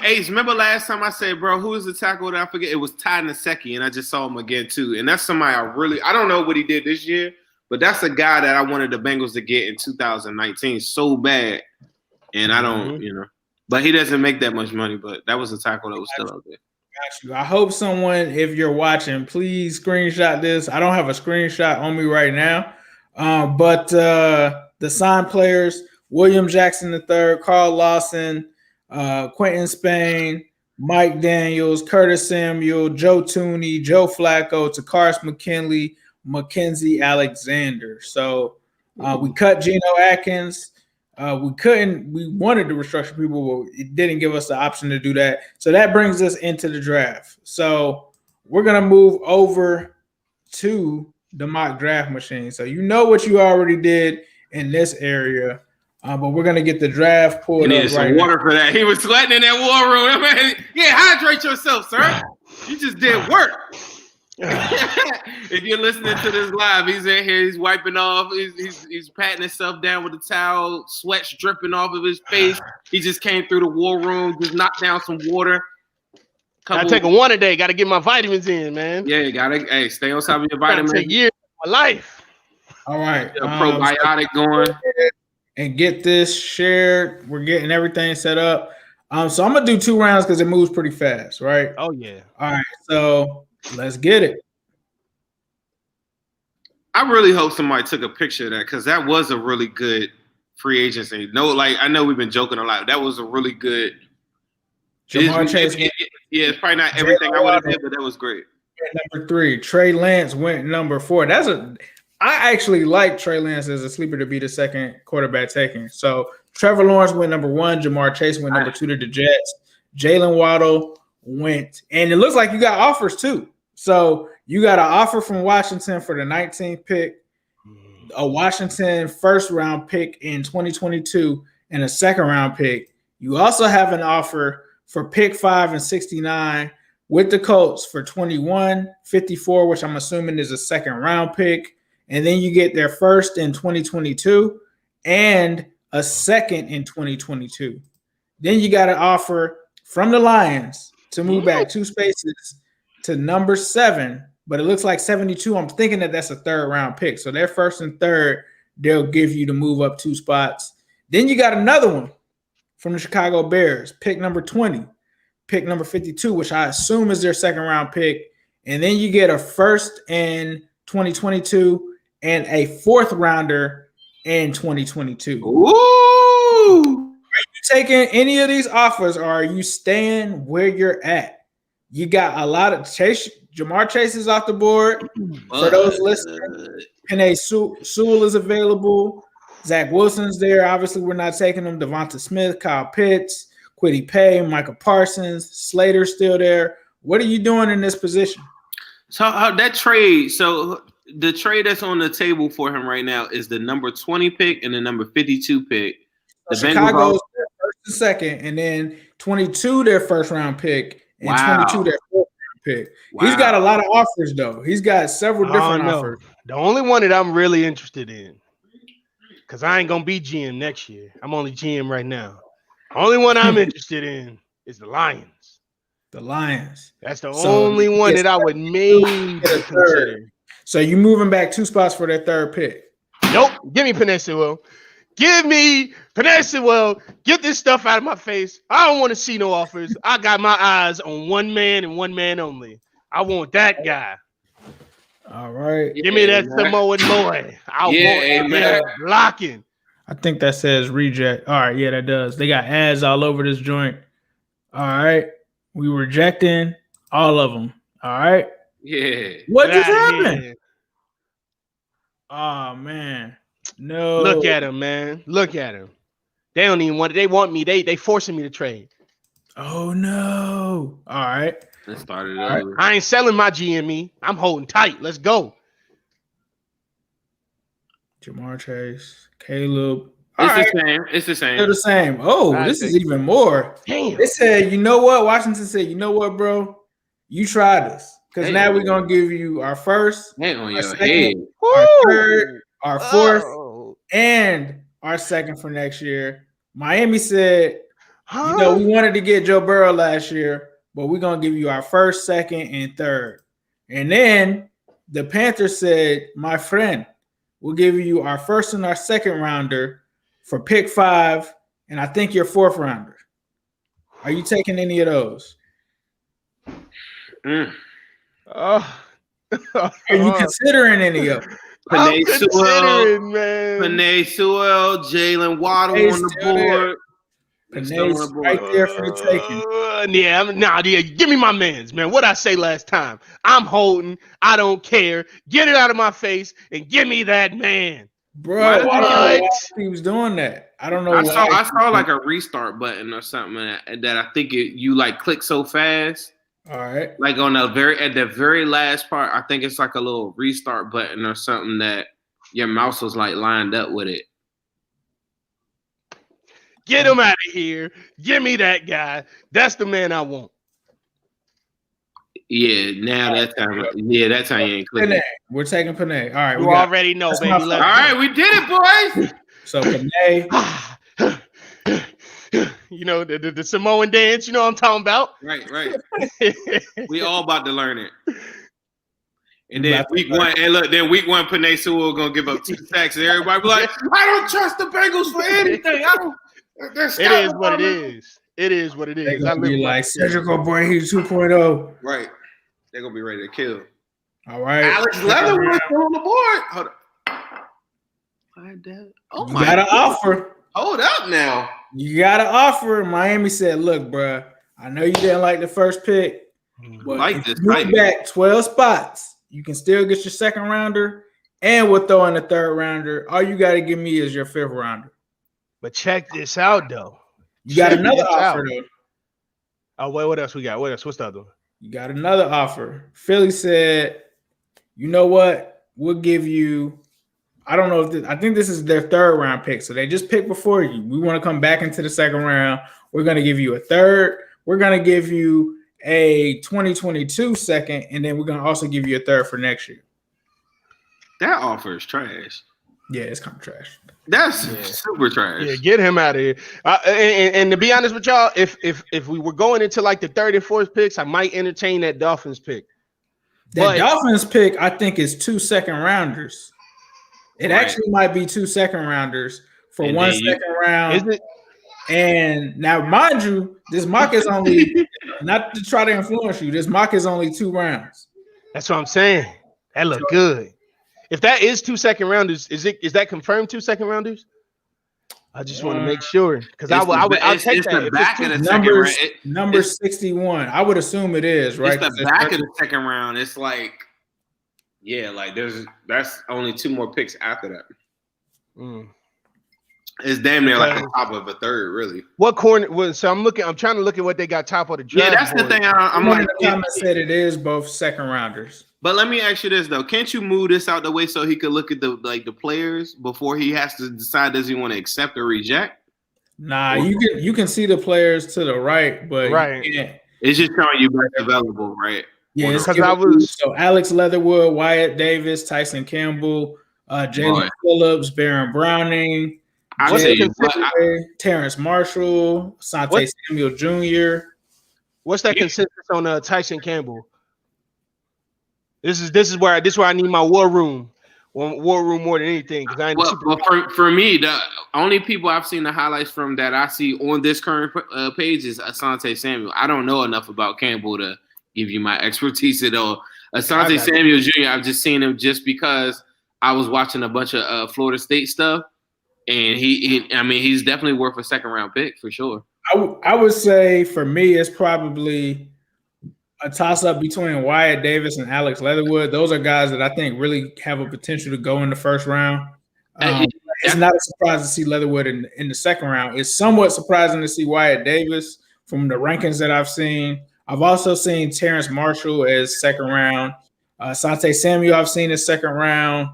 Ace, remember last time I said, bro, who was the tackle that I forget? It was Ty Nsekhe, and I just saw him again too. And that's somebody I don't know what he did this year, but that's a guy that I wanted the Bengals to get in 2019 so bad. And I don't, but he doesn't make that much money, but that was a tackle that was still out there. Got you. I hope someone, if you're watching, please screenshot this. I don't have a screenshot on me right now, but the signed players, William Jackson III, Carl Lawson, Quentin Spain, Mike Daniels, Curtis Samuel, Joe Tooney, Joe Flacco, Takaris McKinley, Mackenzie Alexander. So we cut Geno Atkins. We wanted to restructure people, but it didn't give us the option to do that. So that brings us into the draft. So we're going to move over to the mock draft machine. So you know what you already did in this area, but we're going to get the draft pulled up needed some water for that. He was sweating in that war room. I mean, yeah, hydrate yourself, sir. You just did work. If you're listening to this live, he's in here. He's wiping off. He's patting himself down with a towel. Sweat's dripping off of his face. He just came through the war room. Just knocked down some water. I take a one a day. Got to get my vitamins in, man. Yeah, you gotta stay on top of your vitamins. Take years of my life. All right, a probiotic going. And get this shared. We're getting everything set up. So I'm gonna do 2 rounds because it moves pretty fast, right? Oh yeah. All right, so let's get it. I really hope somebody took a picture of that because that was a really good free agency. No, I know we've been joking a lot. That was a really good. Jamar Chase. It's probably not everything I would have did, but that was great. Number 3, Trey Lance went number 4. I actually like Trey Lance as a sleeper to be the second quarterback taken. So Trevor Lawrence went number 1. Jamar Chase went number 2 to the Jets. Jalen Waddle went, and it looks like you got offers too. So you got an offer from Washington for the 19th pick, a Washington first round pick in 2022, and a second round pick. You also have an offer for pick 5 and 69 with the Colts for 21, 54, which I'm assuming is a second round pick. And then you get their first in 2022 and a second in 2022. Then you got an offer from the Lions to move back 2 spaces to number 7, but it looks like 72. I'm thinking that that's a third round pick. So their first and third, they'll give you to move up 2 spots. Then you got another one from the Chicago Bears, pick number 20, pick number 52, which I assume is their second round pick. And then you get a first in 2022 and a 4th rounder in 2022. Ooh! Are you taking any of these offers, or are you staying where you're at? You got a lot of Chase. Jamar Chase is off the board. For those listening, Penei Sewell is available. Zach Wilson's there. Obviously, we're not taking them. Devonta Smith, Kyle Pitts, Kwity Paye, Micah Parsons, Slater's still there. What are you doing in this position? So that trade, so the trade that's on the table for him right now is the number 20 pick and the number 52 pick. The Chicago's their first and second, and then 22 their first round pick, and 22 their fourth round pick. Wow. He's got a lot of offers though. He's got several different offers. The only one that I'm really interested in, because I ain't gonna be GM next year. I'm only GM right now. The only one I'm interested in is the Lions. The Lions. That's the only one that I would maybe consider. So you moving back 2 spots for their third pick? Nope. Give me Penei Sewell. Give me Penei Sewell. Get this stuff out of my face. I don't want to see no offers. I got my eyes on one man and one man only. I want that guy. All right. Give me that Samoan boy. I want that blocking. I think that says reject. All right. Yeah, that does. They got ads all over this joint. All right. We rejecting all of them. All right. Yeah. What just happened? Oh, man. No. Look at him, man. Look at him. They don't even want it. They want me. They forcing me to trade. Oh, no. All right. Let's start it over. I ain't selling my GME. I'm holding tight. Let's go. Jamar Chase, Caleb. The same. It's the same. They're the same. Oh, this is even more. Damn. They said, you know what? Washington said, you know what, bro? You try this. Because now we're going to give you our first, our second, our third, our fourth, and our second for next year. Miami said, you know, we wanted to get Joe Burrow last year, but we're going to give you our first, second, and third. And then the Panthers said, my friend, we'll give you our first and our second rounder for pick 5, and I think your 4th rounder. Are you taking any of those? Are you considering any of them? Penei Sewell, Jalen Waddle on the board. Penei's right there for the taking. Give me my mans, man. What I say last time? I'm holding. I don't care. Get it out of my face and give me that man. Bro, I don't know why he was doing that. I don't know. I saw like a restart button or something that I think you like click so fast. All right. Like at the very last part, I think it's like a little restart button or something that your mouse was like lined up with it. Get him out of here. Give me that guy. That's the man I want. Yeah, that's how you ain't clicking. Penei. We're taking Penei. All right. We already know, baby. All right, we did it, boys. So Penei. You know, the Samoan dance, you know what I'm talking about? Right. We all about to learn it. And then week 1, week 1, Penei Sewell gonna give up 2 sacks, and everybody be like, I don't trust the Bengals for anything. It is what it is. It is what it is. They're gonna be like surgical brain heat 2.0. Right. They're gonna be ready to kill. All right. Alex Leatherwood on the board. Hold up. Oh my! You got an offer. Hold up now. You got an offer. Miami said, "Look, bro, I know you didn't like the first pick, but if you move back 12 spots, you can still get your second rounder, and we'll throw in the third rounder. All you got to give me is your 5th rounder." But check this out, though. You got another offer, though. Oh, wait, what else we got? What else? What's the other one? You got another offer. Philly said, you know what? We'll give you, I don't know if I think this is their 3rd round pick. So they just picked before you. We want to come back into the 2nd round. We're going to give you a 3rd. We're going to give you a 2022 second. And then we're going to also give you a 3rd for next year. That offer is trash. Yeah, it's kind of trash. That's super trash. Yeah, get him out of here. And to be honest with y'all, if we were going into like the 3rd and 4th picks, I might entertain that Dolphins pick. That Dolphins pick, I think, is 2 second rounders. It actually might be 2 second rounders for and 1 second round. Is it? And now, mind you, this mock is only not to try to influence you. This mock is only 2 rounds. That's what I'm saying. That look good. If that is 2 second rounders, is that confirmed 2 second rounders? I just want to make sure because I'll take that. The back of the second round. Number 61. I would assume it is, right? It's the back of the second round. It's like, that's only 2 more picks after that. It's damn near like the top of a 3rd, really. What corner? So I'm trying to look at what they got top of the draft. Yeah, that's the thing. I'm like, the comment said it is both second rounders. But let me ask you this though: can't you move this out the way so he could look at the players before he has to decide does he want to accept or reject? Nah, you can see the players to the right, but Right. you can't. It's just showing you best available, right? Yeah, it's 'Cause I was- so Alex Leatherwood, Wyatt Davis, Tyson Campbell, Jalen Right. Phillips, Baron Browning, I tell you what, Terrence Marshall, Asante Samuel Jr. What's that consensus on Tyson Campbell? This is where I need my war room more than anything. Because I ain't well, for me, the only people I've seen the highlights from that I see on this current page is Asante Samuel. I don't know enough about Campbell to give you my expertise at all. Asante Samuel Jr. I've just seen him just because I was watching a bunch of Florida State stuff, and he's definitely worth a second round pick for sure. I would say for me, it's probably a toss-up between Wyatt Davis and Alex Leatherwood. Those are guys that I think really have a potential to go in the first round. It's not a surprise to see Leatherwood in the second round. It's somewhat surprising to see Wyatt Davis from the rankings that I've seen. I've also seen Terrence Marshall as second round. Asante Samuel I've seen as second round.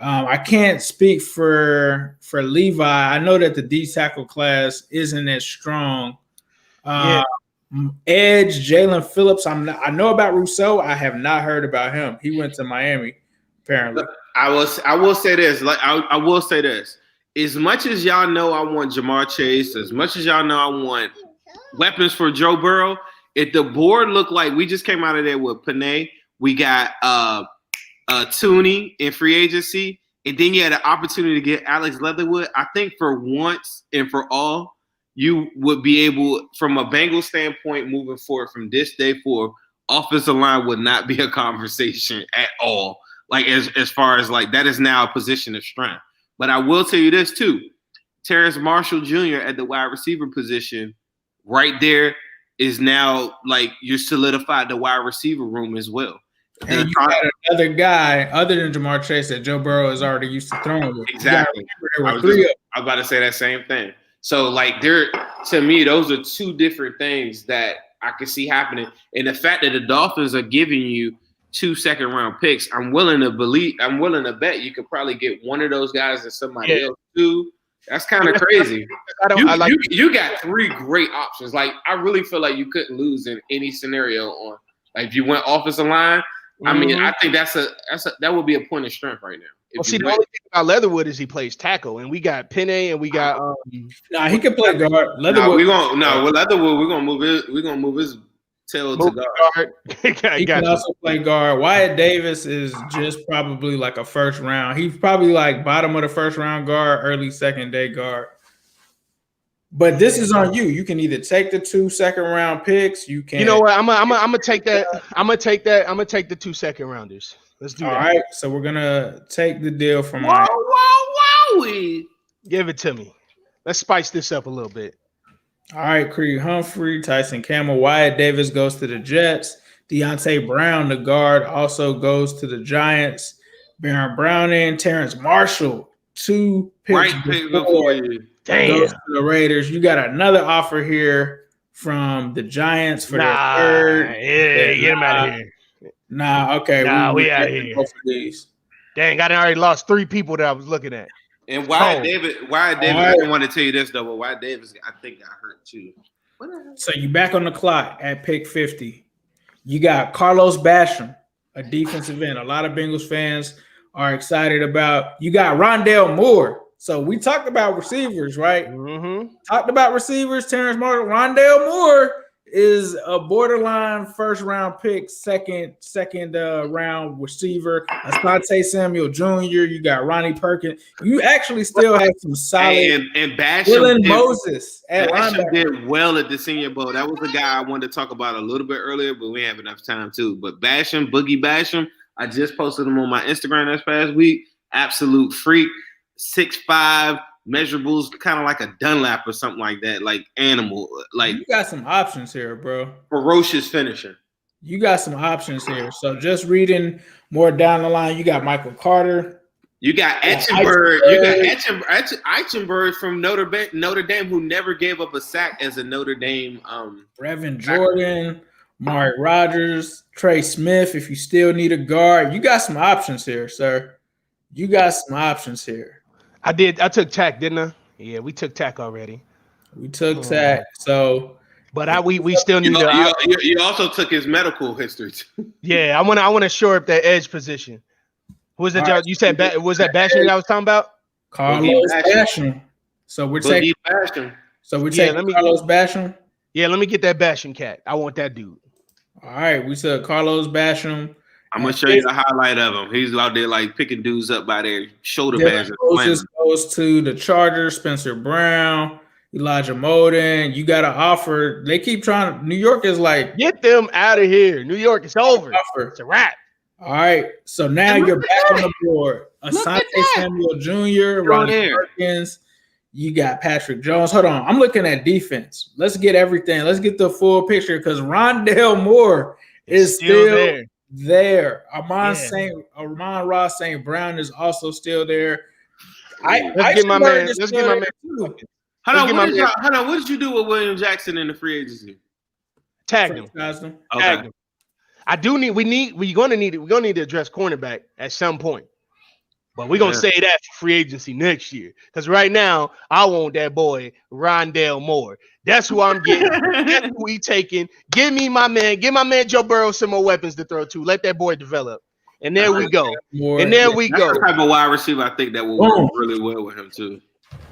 I can't speak for Levi. I know that the D tackle class isn't as strong. Edge, Jalen Phillips. I know about Rousseau. I have not heard about him. He went to Miami, apparently. I will say this. I will say this. As much as y'all know I want Jamar Chase, as much as y'all know I want weapons for Joe Burrow, if the board looked like we just came out of there with Panay, we got Tooney in free agency, and then you had an opportunity to get Alex Leatherwood. I think for once and for all, you would be able, from a Bengals standpoint, moving forward from this day forward, offensive line would not be a conversation at all. Like as far as like that is now a position of strength. But I will tell you this too: Terrence Marshall Jr. at the wide receiver position, right there, is now like you're solidified the wide receiver room as well. And you got another guy other than Jamar Chase that Joe Burrow is already used to throwing with. Exactly. I was about to say that same thing. So like to me, those are two different things that I can see happening. And the fact that the Dolphins are giving you 2 second-round picks, I'm willing to bet you could probably get one of those guys and somebody else too. That's kind of crazy. You got 3 great options. Like I really feel like you couldn't lose in any scenario on. Like if you went offensive line, I mean, I think that would be a point of strength right now. Well, see, the only thing about Leatherwood is he plays tackle, and we got Penny, and we got. He can play guard. Leatherwood. With Leatherwood, we're gonna move his tail to guard. He can also play guard. Wyatt Davis is just probably like a first round. He's probably like bottom of the first round guard, early second day guard. But this is on you. You can either take the 2 second round picks. You can. You know what? I'm gonna take that. I'm gonna take the 2 second rounders. Let's do that. All right. So we're gonna take the deal from. Give it to me. Let's spice this up a little bit. All right, Creed Humphrey, Tyson Campbell, Wyatt Davis goes to the Jets. Deontay Brown, the guard, also goes to the Giants. Baron Browning, Terrence Marshall, 2 picks before you. Goes to the Raiders. You got another offer here from the Giants for their third. Yeah, get him out of here. Okay. We out of here. Dang, I already lost 3 people that I was looking at. And Wyatt Davis, I didn't want to tell you this though, but Wyatt Davis, I think got hurt too. So you back on the clock at pick 50. You got Carlos Basham, a defensive end. A lot of Bengals fans are excited about. You got Rondale Moore. So we talked about receivers, right? Mm-hmm. Talked about receivers. Terrence Marshall. Rondale Moore is a borderline first round pick, second round receiver. Asante Samuel Jr. You got Ronnie Perkins. You actually still have some solid. And Basham Moses at Basham did well at the Senior Bowl. That was the guy I wanted to talk about a little bit earlier, but we have enough time too. But Boogie Basham, I just posted him on my Instagram this past week. Absolute freak, 6'5". Measurables, kind of like a Dunlap or something like that, like animal. Like you got some options here, bro. Ferocious finisher. You got some options here. So just reading more down the line, you got Michael Carter. You got Eichenberg. You got Eichenberg from Notre Dame, who never gave up a sack as a Notre Dame. Brevin Jordan, Mark Rogers, Trey Smith. If you still need a guard, you got some options here, sir. You got some options here. I did. I took tack, didn't I? Yeah, we took tack already. We took tack. So, but we still need you also took his medical history too. Yeah, I want to shore up that edge position. Who was that? Right. You said was that Basham I was talking about? Carlos Basham. So we're taking Basham. So we're taking Carlos Basham. Yeah, let me get that Basham cat. I want that dude. All right, we said Carlos Basham. I'm gonna show you the highlight of him. He's out there like picking dudes up by their shoulder pads. Just goes to the Chargers. Spencer Brown, Elijah Molden. You got to offer. They keep trying. New York is like, get them out of here. New York, it's over. It's a wrap. All right, so now you're back on the board. Asante Samuel Jr., Ronnie Perkins. You got Patrick Jones. Hold on, I'm looking at defense. Let's get everything. Let's get the full picture because Rondale Moore is still there. Amon Ross St. Brown is also still there. Let's get my man. Hold on. What did you do with William Jackson in the free agency? Tagged him. Okay. Tagged him. We're gonna need to address cornerback at some point. But we're gonna say that for free agency next year. Because right now, I want that boy Rondale Moore. That's who I'm getting. That's who we taking. Give my man Joe Burrow some more weapons to throw to. Let that boy develop. And there we go. And there we go. That's the type of wide receiver I think that will work really well with him too.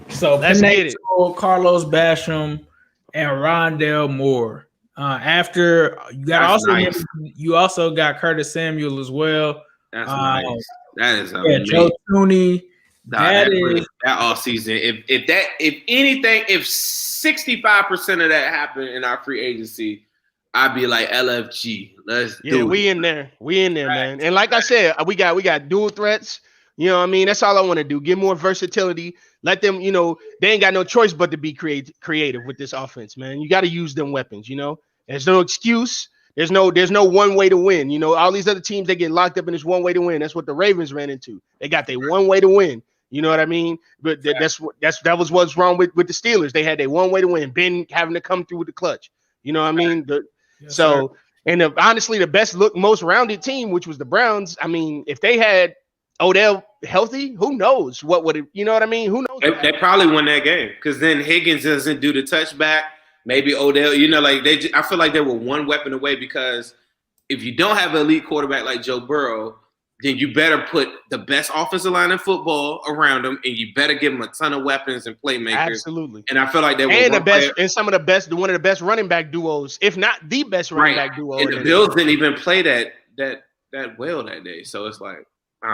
So let's get it. Carlos Basham and Rondale Moore. After you got you also got Curtis Samuel as well. That's nice. That is amazing. Joe Tooney. That offseason. If 65% of that happened in our free agency, I'd be like LFG. Let's do it. We in there, man. And like I said, we got dual threats. You know what I mean? That's all I want to do. Get more versatility. Let them, they ain't got no choice but to be creative with this offense, man. You got to use them weapons, There's no excuse. There's no one way to win. All these other teams, they get locked up in this one way to win. That's what the Ravens ran into. They got their one way to win. You know what I mean? But that was what's wrong with the Steelers. They had their one way to win. Ben having to come through with the clutch. You know what I mean? Honestly, the best most rounded team, which was the Browns. I mean, if they had Odell healthy, who knows what would it? You know what I mean? Who knows? They probably won that game because then Higgins doesn't do the touchback. Maybe Odell, I feel like they were one weapon away because if you don't have an elite quarterback like Joe Burrow, then you better put the best offensive line in football around him, and you better give him a ton of weapons and playmakers. Absolutely. And I feel like they were one of the best running back duos, if not the best running back duo. And the Bills didn't even play that well that day, so it's like,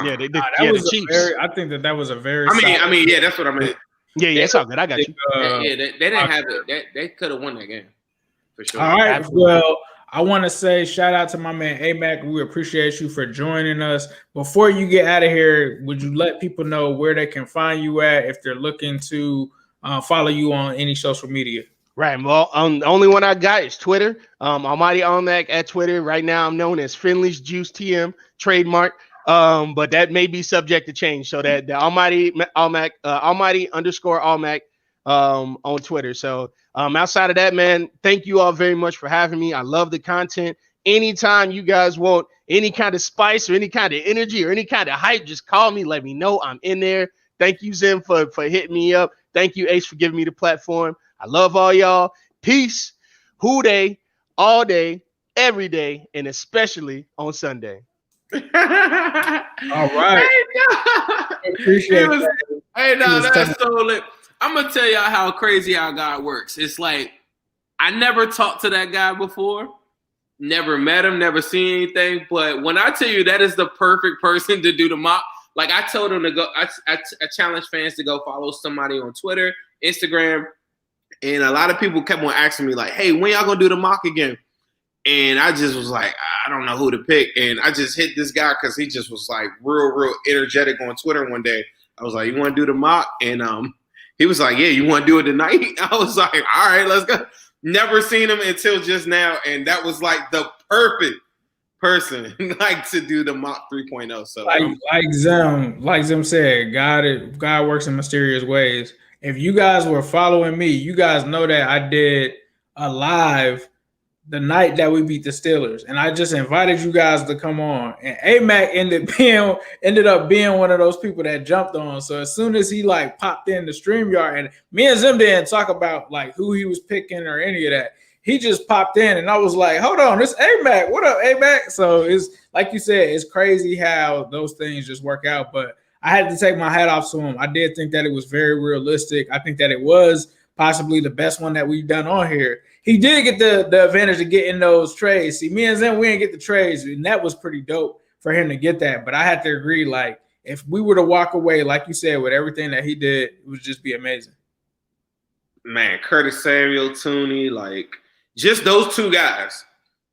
they did. I think that was a very. I mean, that's what I meant. Yeah, it's all good. I got you. They didn't have it. They could have won that game for sure. All right. Absolutely. Well, I want to say shout out to my man AMAC. We appreciate you for joining us. Before you get out of here, would you let people know where they can find you at if they're looking to follow you on any social media? Right. Well, the only one I got is Twitter. Almighty Almac at Twitter. Right now, I'm known as Finley's Juice TM trademark. But that may be subject to change. So that the Almighty _Almac on Twitter. So outside of that, man, thank you all very much for having me. I love the content. Anytime you guys want any kind of spice or any kind of energy or any kind of hype, just call me. Let me know. I'm in there. Thank you, Zim, for hitting me up. Thank you, Ace, for giving me the platform. I love all y'all. Peace. Who day, all day, every day, and especially on Sunday. All right. Appreciate it. That's so lit. I'm gonna tell y'all how crazy our God works. It's like I never talked to that guy before, never met him, never seen anything. But when I tell you that is the perfect person to do the mock, like I told him to go. I challenge fans to go follow somebody on Twitter, Instagram, and a lot of people kept on asking me like, "Hey, when y'all gonna do the mock again?" And I just was like, I don't know who to pick. And I just hit this guy because he just was like real energetic on Twitter one day. I was like, you want to do the mock? And he was like, yeah, you want to do it tonight? I was like, all right, let's go. Never seen him until just now. And that was like the perfect person like to do the mock 3.0. So like Zim said, God works in mysterious ways. If you guys were following me, you guys know that I did a live the night that we beat the Steelers, and I just invited you guys to come on. And A-Mac ended up being one of those people that jumped on. So as soon as he like popped in the StreamYard, and me and Zim didn't talk about like who he was picking or any of that. He just popped in, and I was like, "Hold on, this A-Mac. What up, A-Mac?" So it's like you said, it's crazy how those things just work out. But I had to take my hat off to him. I did think that it was very realistic. I think that it was possibly the best one that we've done on here. He did get the advantage of getting those trades. See, me and Zim, we didn't get the trades, and that was pretty dope for him to get that. But I had to agree, like, if we were to walk away, like you said, with everything that he did, it would just be amazing. Man, Curtis Samuel, Tooney, like, just those two guys.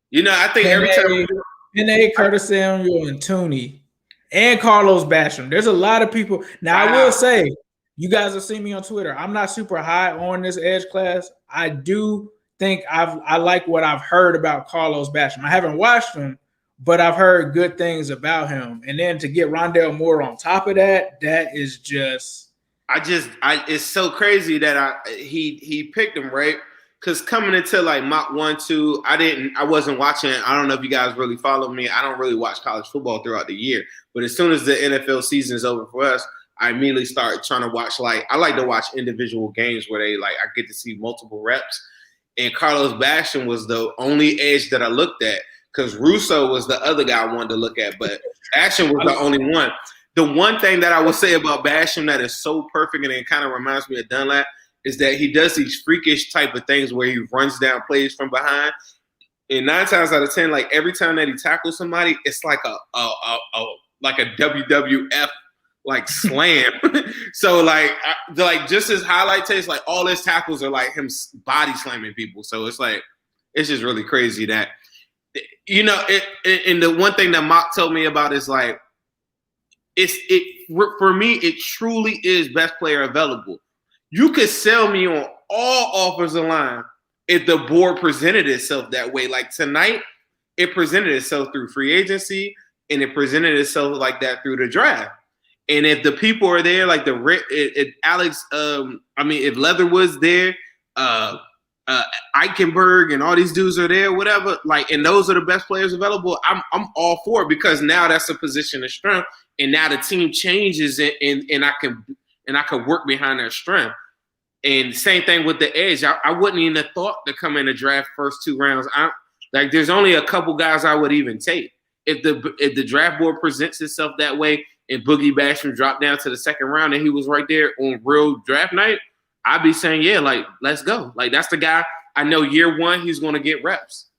You know, I think every time Curtis Samuel and Tooney and Carlos Basham. There's a lot of people. Now, I will say, you guys have seen me on Twitter. I'm not super high on this edge class. I do think I like what I've heard about Carlos Basham. I haven't watched him, but I've heard good things about him. And then to get Rondale Moore on top of that, that is just. It's so crazy that he picked him, right? Because coming into like mock 1-2, I wasn't watching. I don't know if you guys really follow me. I don't really watch college football throughout the year. But as soon as the NFL season is over for us, I immediately start trying to watch. Like, I like to watch individual games where I get to see multiple reps. And Carlos Basham was the only edge that I looked at because Russo was the other guy I wanted to look at. But Basham was the only one. The one thing that I will say about Basham that is so perfect and it kind of reminds me of Dunlap is that he does these freakish type of things where he runs down plays from behind. And 9 times out of 10, like every time that he tackles somebody, it's like a WWF like slam. So like just his highlight takes, like all his tackles are like him body slamming people. So it's like it's just really crazy that you know it. And the one thing that Mock told me about is like for me it truly is best player available. You could sell me on all offensive line if the board presented itself that way. Like tonight, it presented itself through free agency, and it presented itself like that through the draft. And if the people are there, like if Leatherwood's there, Eichenberg and all these dudes are there, whatever, like, and those are the best players available, I'm all for it because now that's a position of strength, and now the team changes and I can work behind their strength. And same thing with the edge. I wouldn't even have thought to come in the draft first 2 rounds. There's only a couple guys I would even take. If the draft board presents itself that way and Boogie Basham dropped down to the 2nd round and he was right there on real draft night, I'd be saying, yeah, like, let's go. Like, that's the guy I know year 1 he's going to get reps.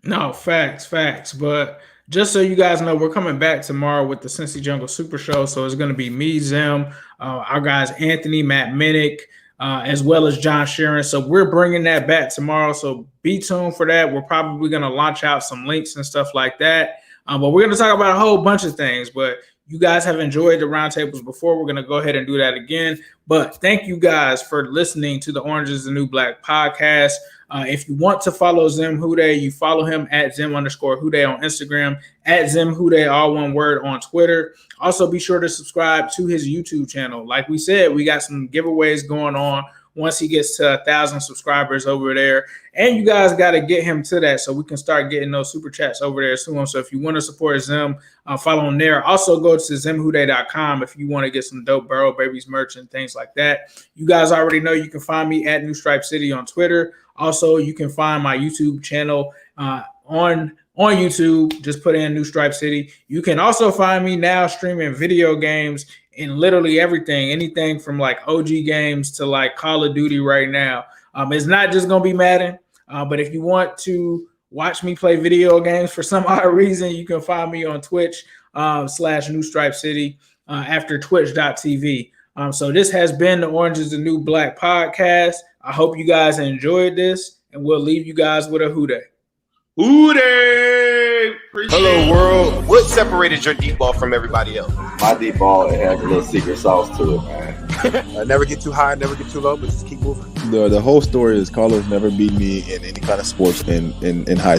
No, facts. But just so you guys know, we're coming back tomorrow with the Cincy Jungle Super Show. So it's going to be me, Zim, our guys Anthony, Matt Minnick, as well as John Sheeran. So we're bringing that back tomorrow. So be tuned for that. We're probably going to launch out some links and stuff like that. But we're going to talk about a whole bunch of things. But you guys have enjoyed the roundtables before. We're going to go ahead and do that again. But thank you guys for listening to the Orange is the New Black podcast. If you want to follow Zim Hude, you follow him at Zim_Hude on Instagram, at Zim Hude, all one word, on Twitter. Also, be sure to subscribe to his YouTube channel. Like we said, we got some giveaways going on once he gets to 1,000 subscribers over there. And you guys got to get him to that so we can start getting those super chats over there soon. So if you want to support Zim, follow him there. Also, go to zimhude.com if you want to get some dope Burrow Babies merch and things like that. You guys already know you can find me at New Stripe City on Twitter. Also, you can find my YouTube channel on YouTube. Just put in New Stripe City. You can also find me now streaming video games in literally everything, anything from like OG games to like Call of Duty right now. It's not just going to be Madden, but if you want to watch me play video games for some odd reason, you can find me on Twitch /New Stripe City after twitch.tv. So this has been the Orange is the New Black podcast. I hope you guys enjoyed this, and we'll leave you guys with a Hude. Hude! Hello, world. What separated your deep ball from everybody else? My deep ball, it has a little secret sauce to it, man. Never get too high, never get too low, but just keep moving. The whole story is Carlos never beat me in any kind of sports in high school.